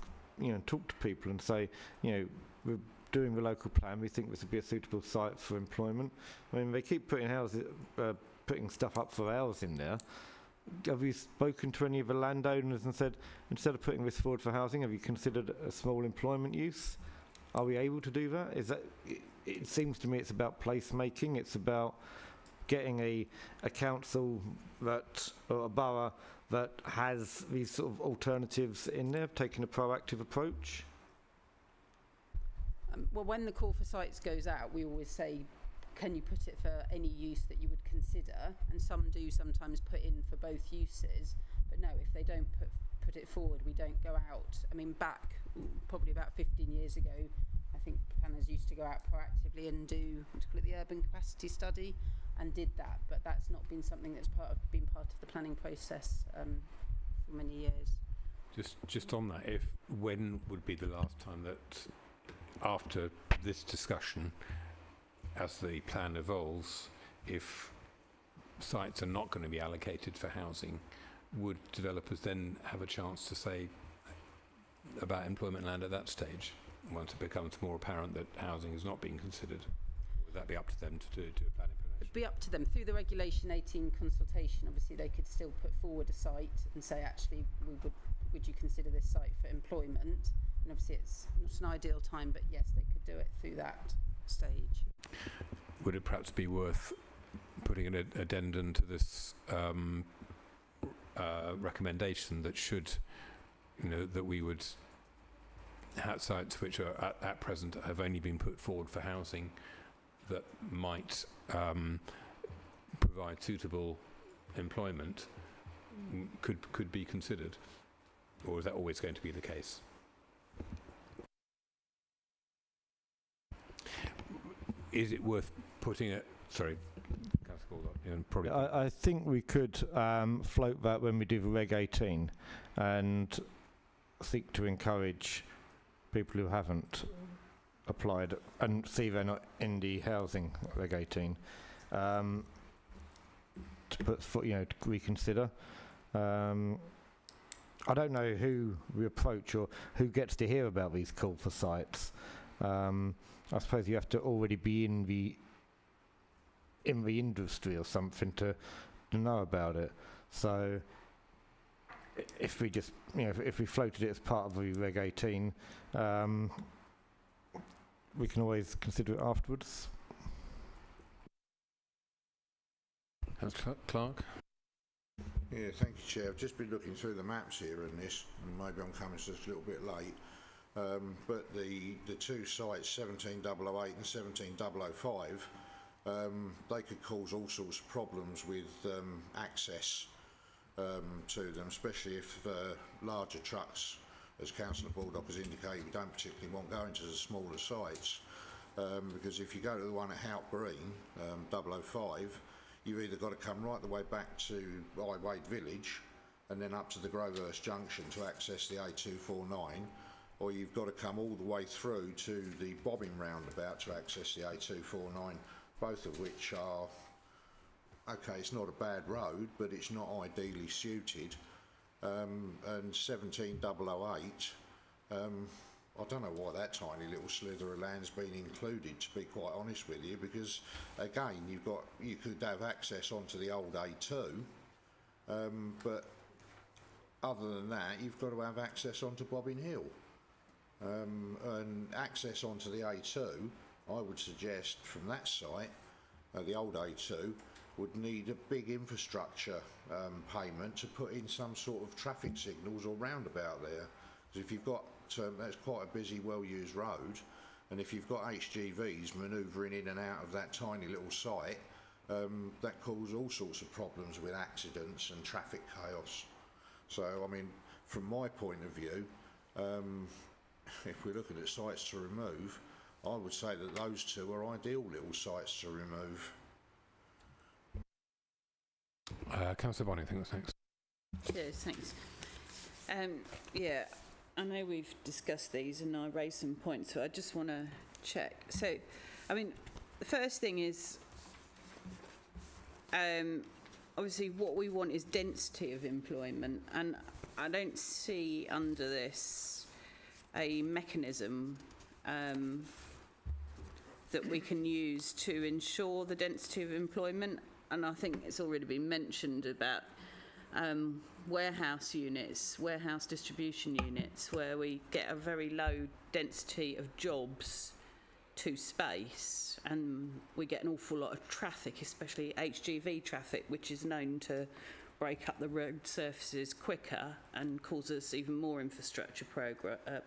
talk to people and say, we're doing the local plan, we think this would be a suitable site for employment? I mean, they keep putting houses, putting stuff up for housing there. Have you spoken to any of the landowners and said, instead of putting this forward for housing, have you considered a small employment use? Are we able to do that? It seems to me it's about placemaking. It's about getting a council or a borough that has these sort of alternatives in there, taking a proactive approach. Well, when the call for sites goes out, we always say, can you put it for any use that you would consider? And some do sometimes put in for both uses, but no, if they don't put it forward, we don't go out. I mean, back probably about 15 years ago, I think planners used to go out proactively and do what do you call it, the urban capacity study, and did that. But that's not been something that's been part of the planning process for many years. Just on that, when would be the last time that, after this discussion, as the plan evolves, if sites are not going to be allocated for housing, would developers then have a chance to say about employment land at that stage, once it becomes more apparent that housing is not being considered? Or would that be up to them to do a planning permission? It'd be up to them. Through the Regulation 18 consultation, obviously they could still put forward a site and say, actually, would you consider this site for employment? And obviously it's not an ideal time, but yes, they could do it through that stage. Would it perhaps be worth putting an addendum to this recommendation that should, that we would have sites which are at present have only been put forward for housing that might provide suitable employment could be considered? Or is that always going to be the case? Is it worth putting it? Sorry, probably. I think we could float that when we do the Reg 18 and seek to encourage people who haven't applied and see they're not in the housing Reg 18 to put to reconsider. I don't know who we approach or who gets to hear about these call for sites. I suppose you have to already be in the industry or something to know about it. So if we just, if we floated it as part of the Reg 18, we can always consider it afterwards. Councillor Clark? Yeah, thank you, Chair. I've just been looking through the maps here in this, and maybe I'm coming just a little bit late. But the two sites, 17008 and 17005, they could cause all sorts of problems with access to them, especially if larger trucks, as Councillor Baldock has indicated, we don't particularly want going to the smaller sites. Because if you go to the one at Hout Green, 005, you've either got to come right the way back to Iwade Village and then up to the Grovehurst Junction to access the A249, or you've got to come all the way through to the Bobbing roundabout to access the A249, both of which are, okay, it's not a bad road, but it's not ideally suited. And 17008, I don't know why that tiny little slither of land's been included, to be quite honest with you, because again you could have access onto the old A2, but other than that you've got to have access onto Bobbing Hill, and access onto the A2, I would suggest from that site, the old A2 would need a big infrastructure payment to put in some sort of traffic signals or roundabout there, because if you've got that's quite a busy, well-used road, and if you've got HGVs manoeuvring in and out of that tiny little site, that causes all sorts of problems with accidents and traffic chaos. So, I mean, from my point of view, if we're looking at sites to remove, I would say that those two are ideal little sites to remove. Councillor Bonny, I think that's next. Cheers, thanks. Yeah, I know we've discussed these and I raised some points, so I just want to check. So, I mean, the first thing is, obviously what we want is density of employment, and I don't see under this a mechanism that we can use to ensure the density of employment. And I think it's already been mentioned about warehouse units, warehouse distribution units, where we get a very low density of jobs to space, and we get an awful lot of traffic, especially HGV traffic, which is known to break up the road surfaces quicker and cause us even more infrastructure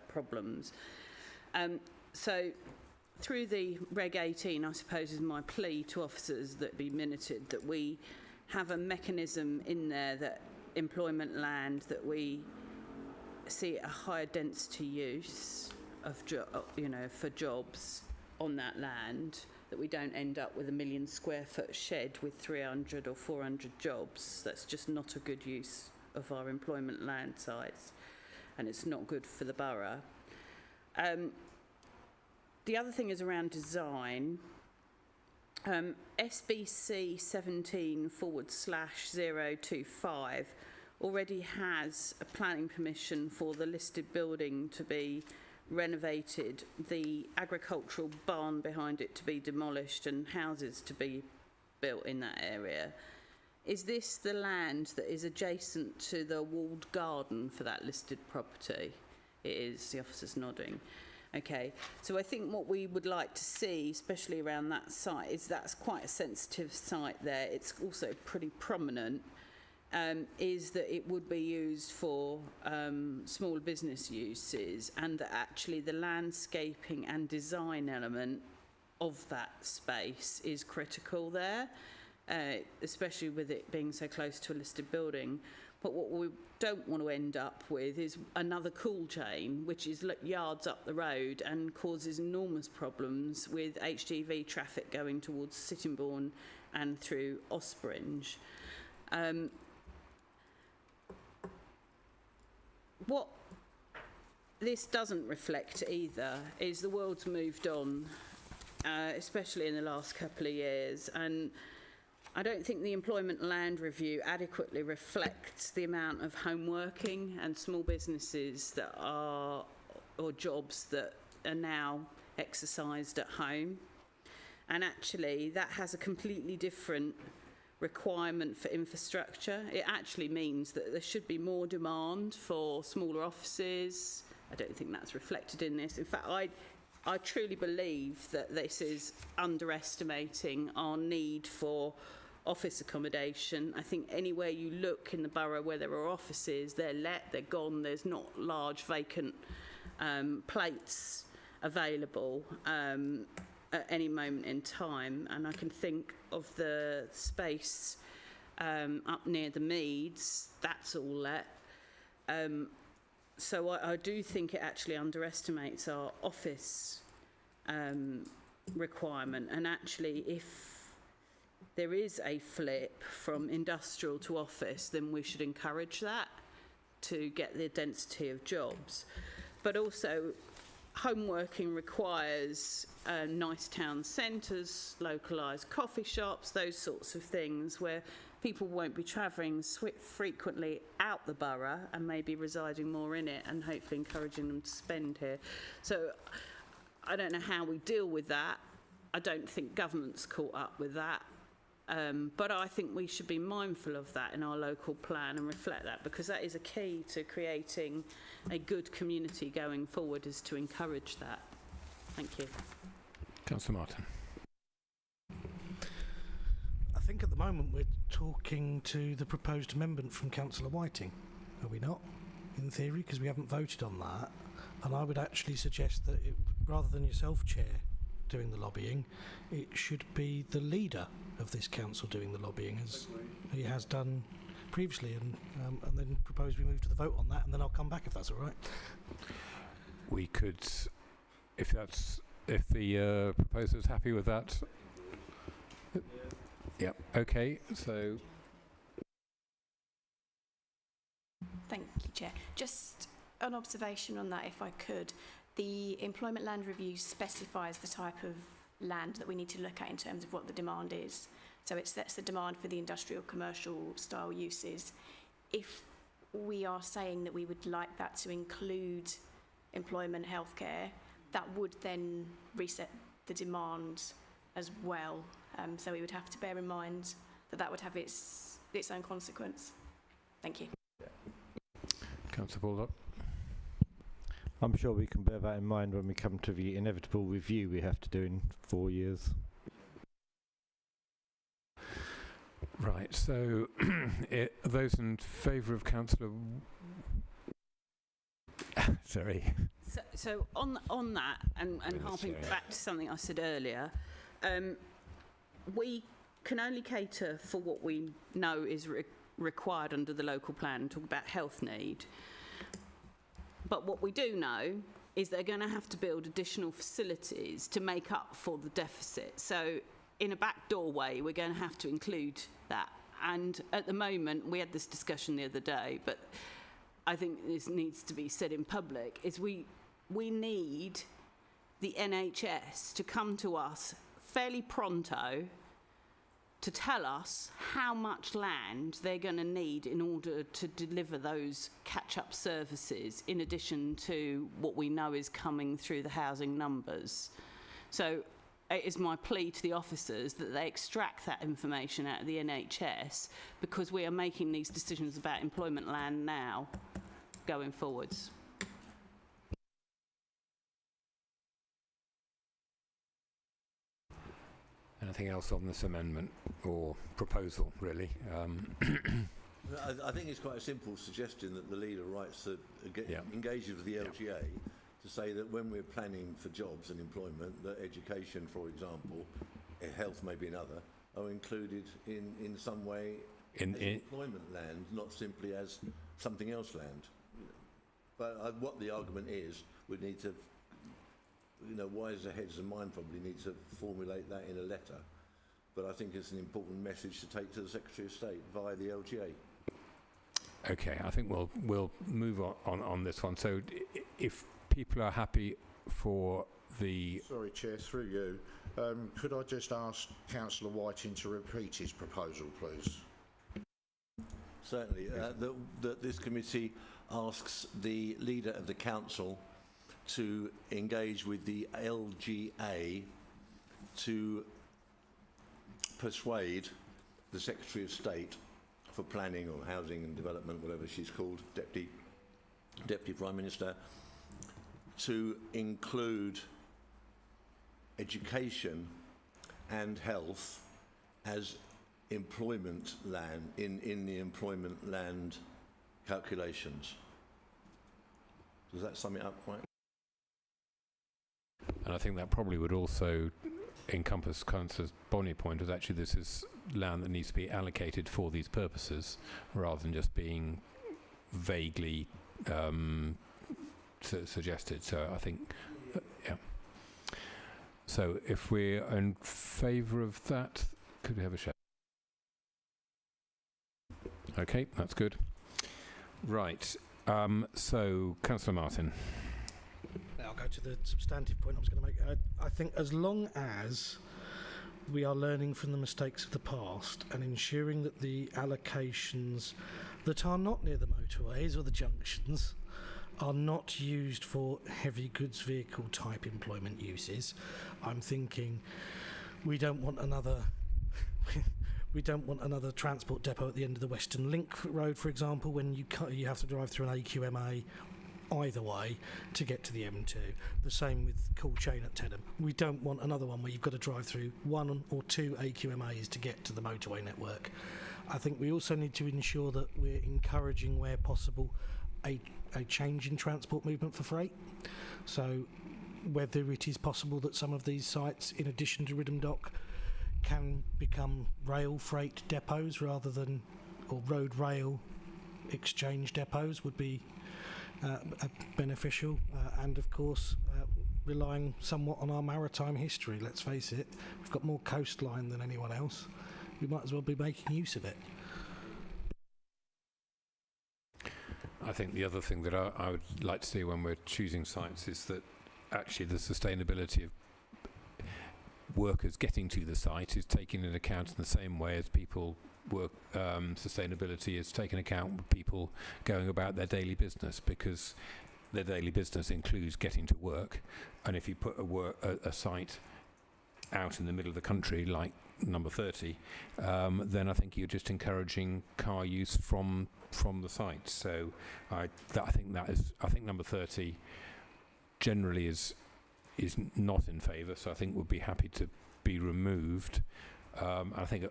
problems. So through the Reg 18, I suppose, is my plea to officers that be minuted that we have a mechanism in there that employment land, that we see a higher density use of for jobs on that land, that we don't end up with a 1 million square foot shed with 300 or 400 jobs. That's just not a good use of our employment land sites, and it's not good for the borough. The other thing is around design. SBC 17/025 already has a planning permission for the listed building to be renovated, the agricultural barn behind it to be demolished, and houses to be built in that area. Is this the land that is adjacent to the walled garden for that listed property? It is, the officer's nodding. Okay, so I think what we would like to see, especially around that site, is that's quite a sensitive site there. It's also pretty prominent, is that it would be used for small business uses, and that actually the landscaping and design element of that space is critical there, especially with it being so close to a listed building. But what we don't want to end up with is another cool chain, which is yards up the road and causes enormous problems with HGV traffic going towards Sittingbourne and through Ospringe. What this doesn't reflect either is the world's moved on, especially in the last couple of years, and I don't think the Employment Land Review adequately reflects the amount of home working and small businesses that are, or jobs that are now exercised at home. And actually, that has a completely different requirement for infrastructure. It actually means that there should be more demand for smaller offices. I don't think that's reflected in this. In fact, I truly believe that this is underestimating our need for office accommodation. I think anywhere you look in the borough where there are offices, they're let, they're gone, there's not large vacant plates available at any moment in time. And I can think of the space up near the Meads, that's all let. So I do think it actually underestimates our office requirement, and actually if there is a flip from industrial to office, then we should encourage that to get the density of jobs. But also, home working requires nice town centres, localised coffee shops, those sorts of things where people won't be travelling frequently out the borough and maybe residing more in it, and hopefully encouraging them to spend here. So I don't know how we deal with that. I don't think government's caught up with that. But I think we should be mindful of that in our local plan and reflect that, because that is a key to creating a good community going forward, is to encourage that. Thank you. Councillor Martin. I think at the moment we're talking to the proposed amendment from Councillor Whiting, are we not? In theory, because we haven't voted on that. And I would actually suggest that rather than yourself, Chair, doing the lobbying, it should be the leader of this council doing the lobbying, as he has done previously, and then propose we move to the vote on that, and then I'll come back if that's all right. We could, if the proposer's happy with that. Yep. Okay. So. Thank you, Chair. Just an observation on that, if I could. The Employment Land Review specifies the type of land that we need to look at in terms of what the demand is. So it sets the demand for the industrial commercial style uses. If we are saying that we would like that to include employment, healthcare, that would then reset the demand as well. So we would have to bear in mind that that would have its own consequence. Thank you. Councillor Baldock. I'm sure we can bear that in mind when we come to the inevitable review we have to do in 4 years. Right, so those in favour of Councillor... Sorry. So on that, and harping Sorry. back to something I said earlier, we can only cater for what we know is required under the local plan and talk about health need. But what we do know is they're going to have to build additional facilities to make up for the deficit. So in a back doorway, we're going to have to include that. And at the moment, we had this discussion the other day, but I think this needs to be said in public, is we need the NHS to come to us fairly pronto to tell us how much land they're going to need in order to deliver those catch-up services, in addition to what we know is coming through the housing numbers. So it is my plea to the officers that they extract that information out of the NHS, because we are making these decisions about employment land now, going forwards. Anything else on this amendment or proposal, really? I think it's quite a simple suggestion that the leader writes that engages with the LGA to say that when we're planning for jobs and employment, that education, for example, health maybe another, are included in some way as employment land, not simply as something else land. But what the argument is, we need to, wiser heads than mine probably need to formulate that in a letter. But I think it's an important message to take to the Secretary of State via the LGA. Okay, I think we'll move on this one. So if people are happy for the... Sorry, Chair, through you. Could I just ask Councillor Whiting to repeat his proposal, please? Certainly. That this committee asks the leader of the council to engage with the LGA to persuade the Secretary of State for Planning or Housing and Development, whatever she's called, Deputy Prime Minister, to include education and health as employment land in the employment land calculations. Does that sum it up right? And I think that probably would also encompass Councillor Bonney's point, is actually this is land that needs to be allocated for these purposes rather than just being vaguely suggested. So I think, yeah. So if we're in favour of that, could we have a show? Okay, that's good. Right. So, Councillor Martin. I'll go to the substantive point I was going to make. I think as long as we are learning from the mistakes of the past and ensuring that the allocations that are not near the motorways or the junctions are not used for heavy goods vehicle type employment uses, I'm thinking we don't want another transport depot at the end of the Western Link Road, for example, when you have to drive through an AQMA either way to get to the M2. The same with Cool Chain at Tedham. We don't want another one where you've got to drive through one or two AQMAs to get to the motorway network. I think we also need to ensure that we're encouraging, where possible, a change in transport movement for freight. So whether it is possible that some of these sites, in addition to Ridham Dock, can become rail freight depots rather than, or road rail exchange depots would be beneficial, and of course relying somewhat on our maritime history. Let's face it, we've got more coastline than anyone else. We might as well be making use of it. I think the other thing that I would like to see when we're choosing sites is that actually the sustainability of workers getting to the site is taken into account in the same way as people work. Sustainability is taken account with people going about their daily business, because their daily business includes getting to work. And if you put a site out in the middle of the country like number 30, then I think you're just encouraging car use from the site. So I think number 30 generally is not in favour, so I think would be happy to be removed. I think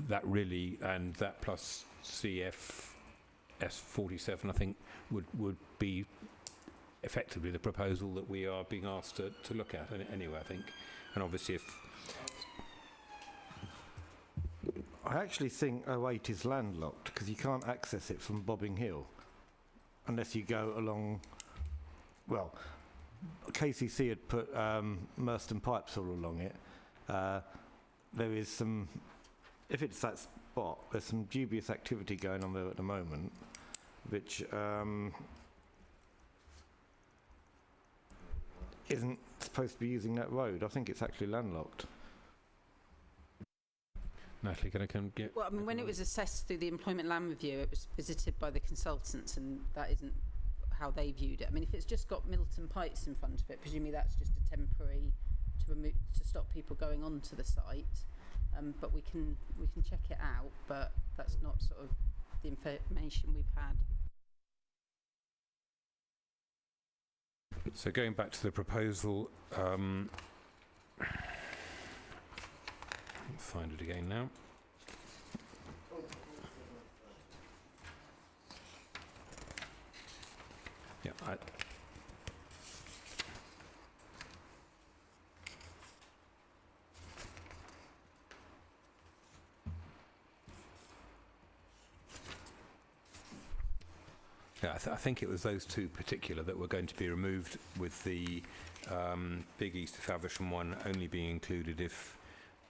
that really, and that plus CF S47, I think would be effectively the proposal that we are being asked to look at anyway, I think. And obviously if... I actually think 08 is landlocked because you can't access it from Bobbing Hill unless you go along, well, KCC had put Merston pipes all along it. There is some, if it's that spot, there's some dubious activity going on there at the moment, which isn't supposed to be using that road. I think it's actually landlocked. Natalie, can I come get... Well, I mean, when it was assessed through the employment land review, it was visited by the consultants, and that isn't how they viewed it. I mean, if it's just got Milton Pipes in front of it, presumably that's just a temporary to stop people going onto the site. But we can check it out, but that's not sort of the information we've had. So going back to the proposal, find it again now. Yeah, I think it was those two particular that were going to be removed, with the Big East of Faversham one only being included if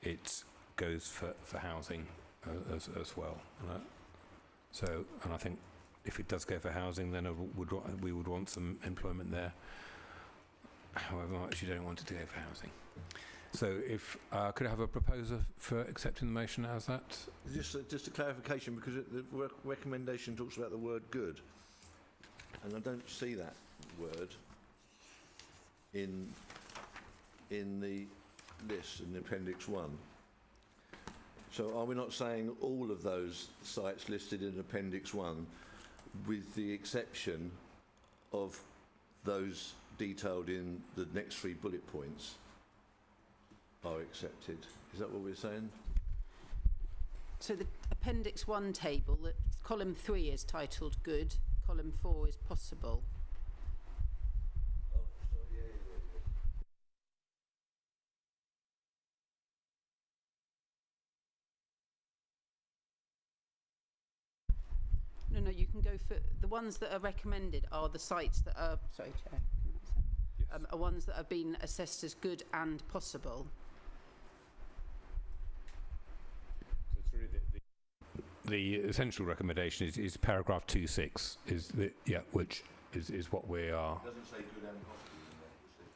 it goes for housing as well. And I think if it does go for housing, then we would want some employment there. However much you don't want it to go for housing. So if could I have a proposer for accepting the motion as that? Just a clarification, because the recommendation talks about the word good, and I don't see that word in the list in Appendix 1. So are we not saying all of those sites listed in Appendix 1, with the exception of those detailed in the next 3 bullet points, are accepted? Is that what we're saying? So the Appendix 1 table, column 3 is titled good, column 4 is possible. No, you can go for the ones that are recommended are the sites that are, sorry, Chair, Yes. are ones that have been assessed as good and possible. So it's really the essential recommendation is paragraph 2.6 is the which is what we are. It doesn't say good and possible in there, it says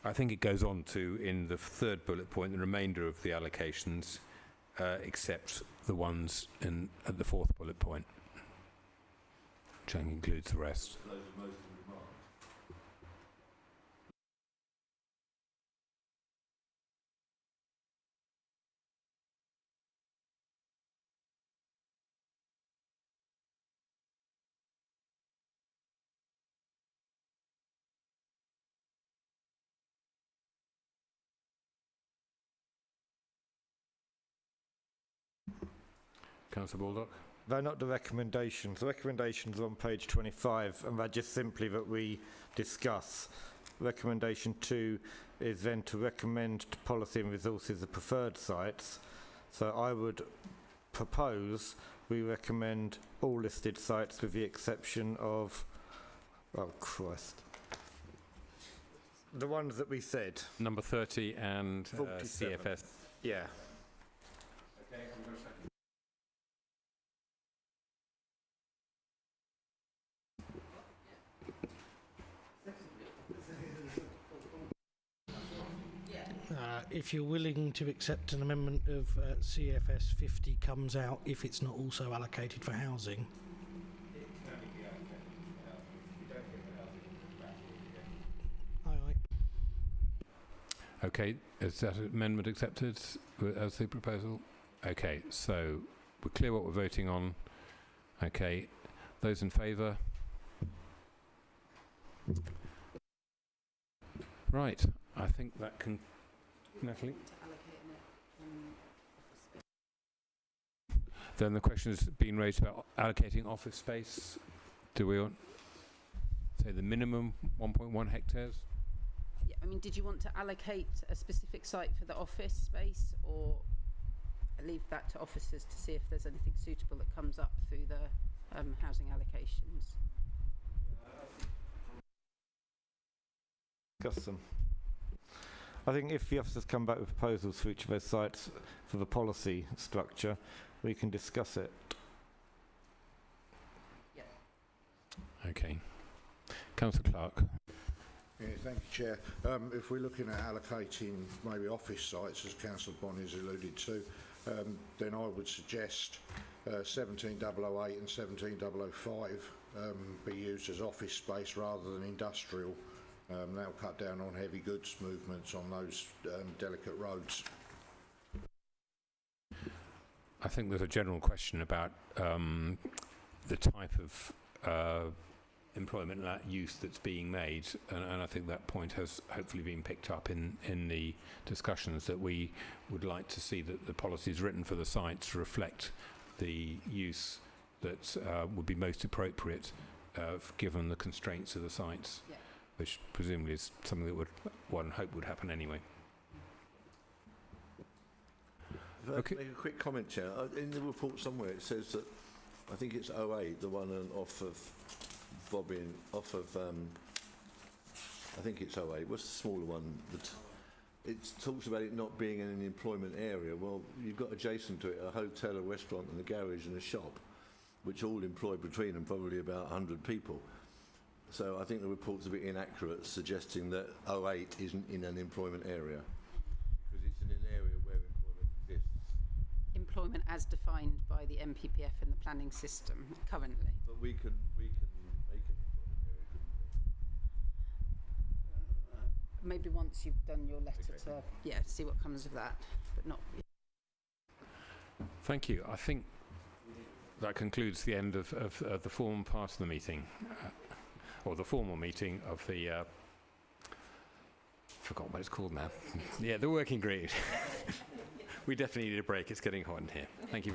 good. I think it goes on to, in the 3rd bullet point, the remainder of the allocations, except the ones at the 4th bullet point, which includes the rest. Those are most in demand. Councillor Baldock? They're not the recommendations. The recommendations are on page 25, and they're just simply that we discuss. Recommendation 2 is then to recommend to Policy and Resources the preferred sites. So I would propose we recommend all listed sites with the exception of, oh Christ, the ones that we said. Number 30 and 47. CFS. Yeah. Okay, I'm going to second. If you're willing to accept an amendment of CFS 50 comes out if it's not also allocated for housing. Aye. Okay, is that amendment accepted as the proposal? Okay, so we're clear what we're voting on. Okay, those in favour? Right, I think that can... Natalie? Then the question has been raised about allocating office space do we want, say, the minimum 1.1 hectares? Yeah, I mean, did you want to allocate a specific site for the office space, or leave that to officers to see if there's anything suitable that comes up through the housing allocations? Discuss them. I think if the officers come back with proposals for each of those sites for the policy structure, we can discuss it. Okay. Councillor Clark. Yeah, thank you, Chair. If we're looking at allocating maybe office sites, as Councillor Bonnie's alluded to, then I would suggest 17008 and 17005 be used as office space rather than industrial. That'll cut down on heavy goods movements on those delicate roads. I think there's a general question about the type of employment use that's being made, and I think that point has hopefully been picked up in the discussions, that we would like to see that the policies written for the sites reflect the use that would be most appropriate given the constraints of the sites, which presumably is something that one hope would happen anyway. If I could make a quick comment, Chair. In the report somewhere it says that, I think it's 08, the one off of Bobbin, off of, I think it's 08, what's the smaller one? It talks about it not being in an employment area. Well, you've got adjacent to it a hotel, a restaurant and a garage and a shop, which all employ between them probably about 100 people. So I think the report's a bit inaccurate, suggesting that 08 isn't in an employment area, because it's in an area where employment exists. Employment as defined by the MPPF in the planning system currently. But we can make an employment area, couldn't we? Maybe once you've done your letter to, see what comes of that, but not. Thank you. I think that concludes the end of the formal part of the meeting, or the formal meeting of the, forgot what it's called now. Yeah, the working group. We definitely need a break. It's getting hot in here. Thank you.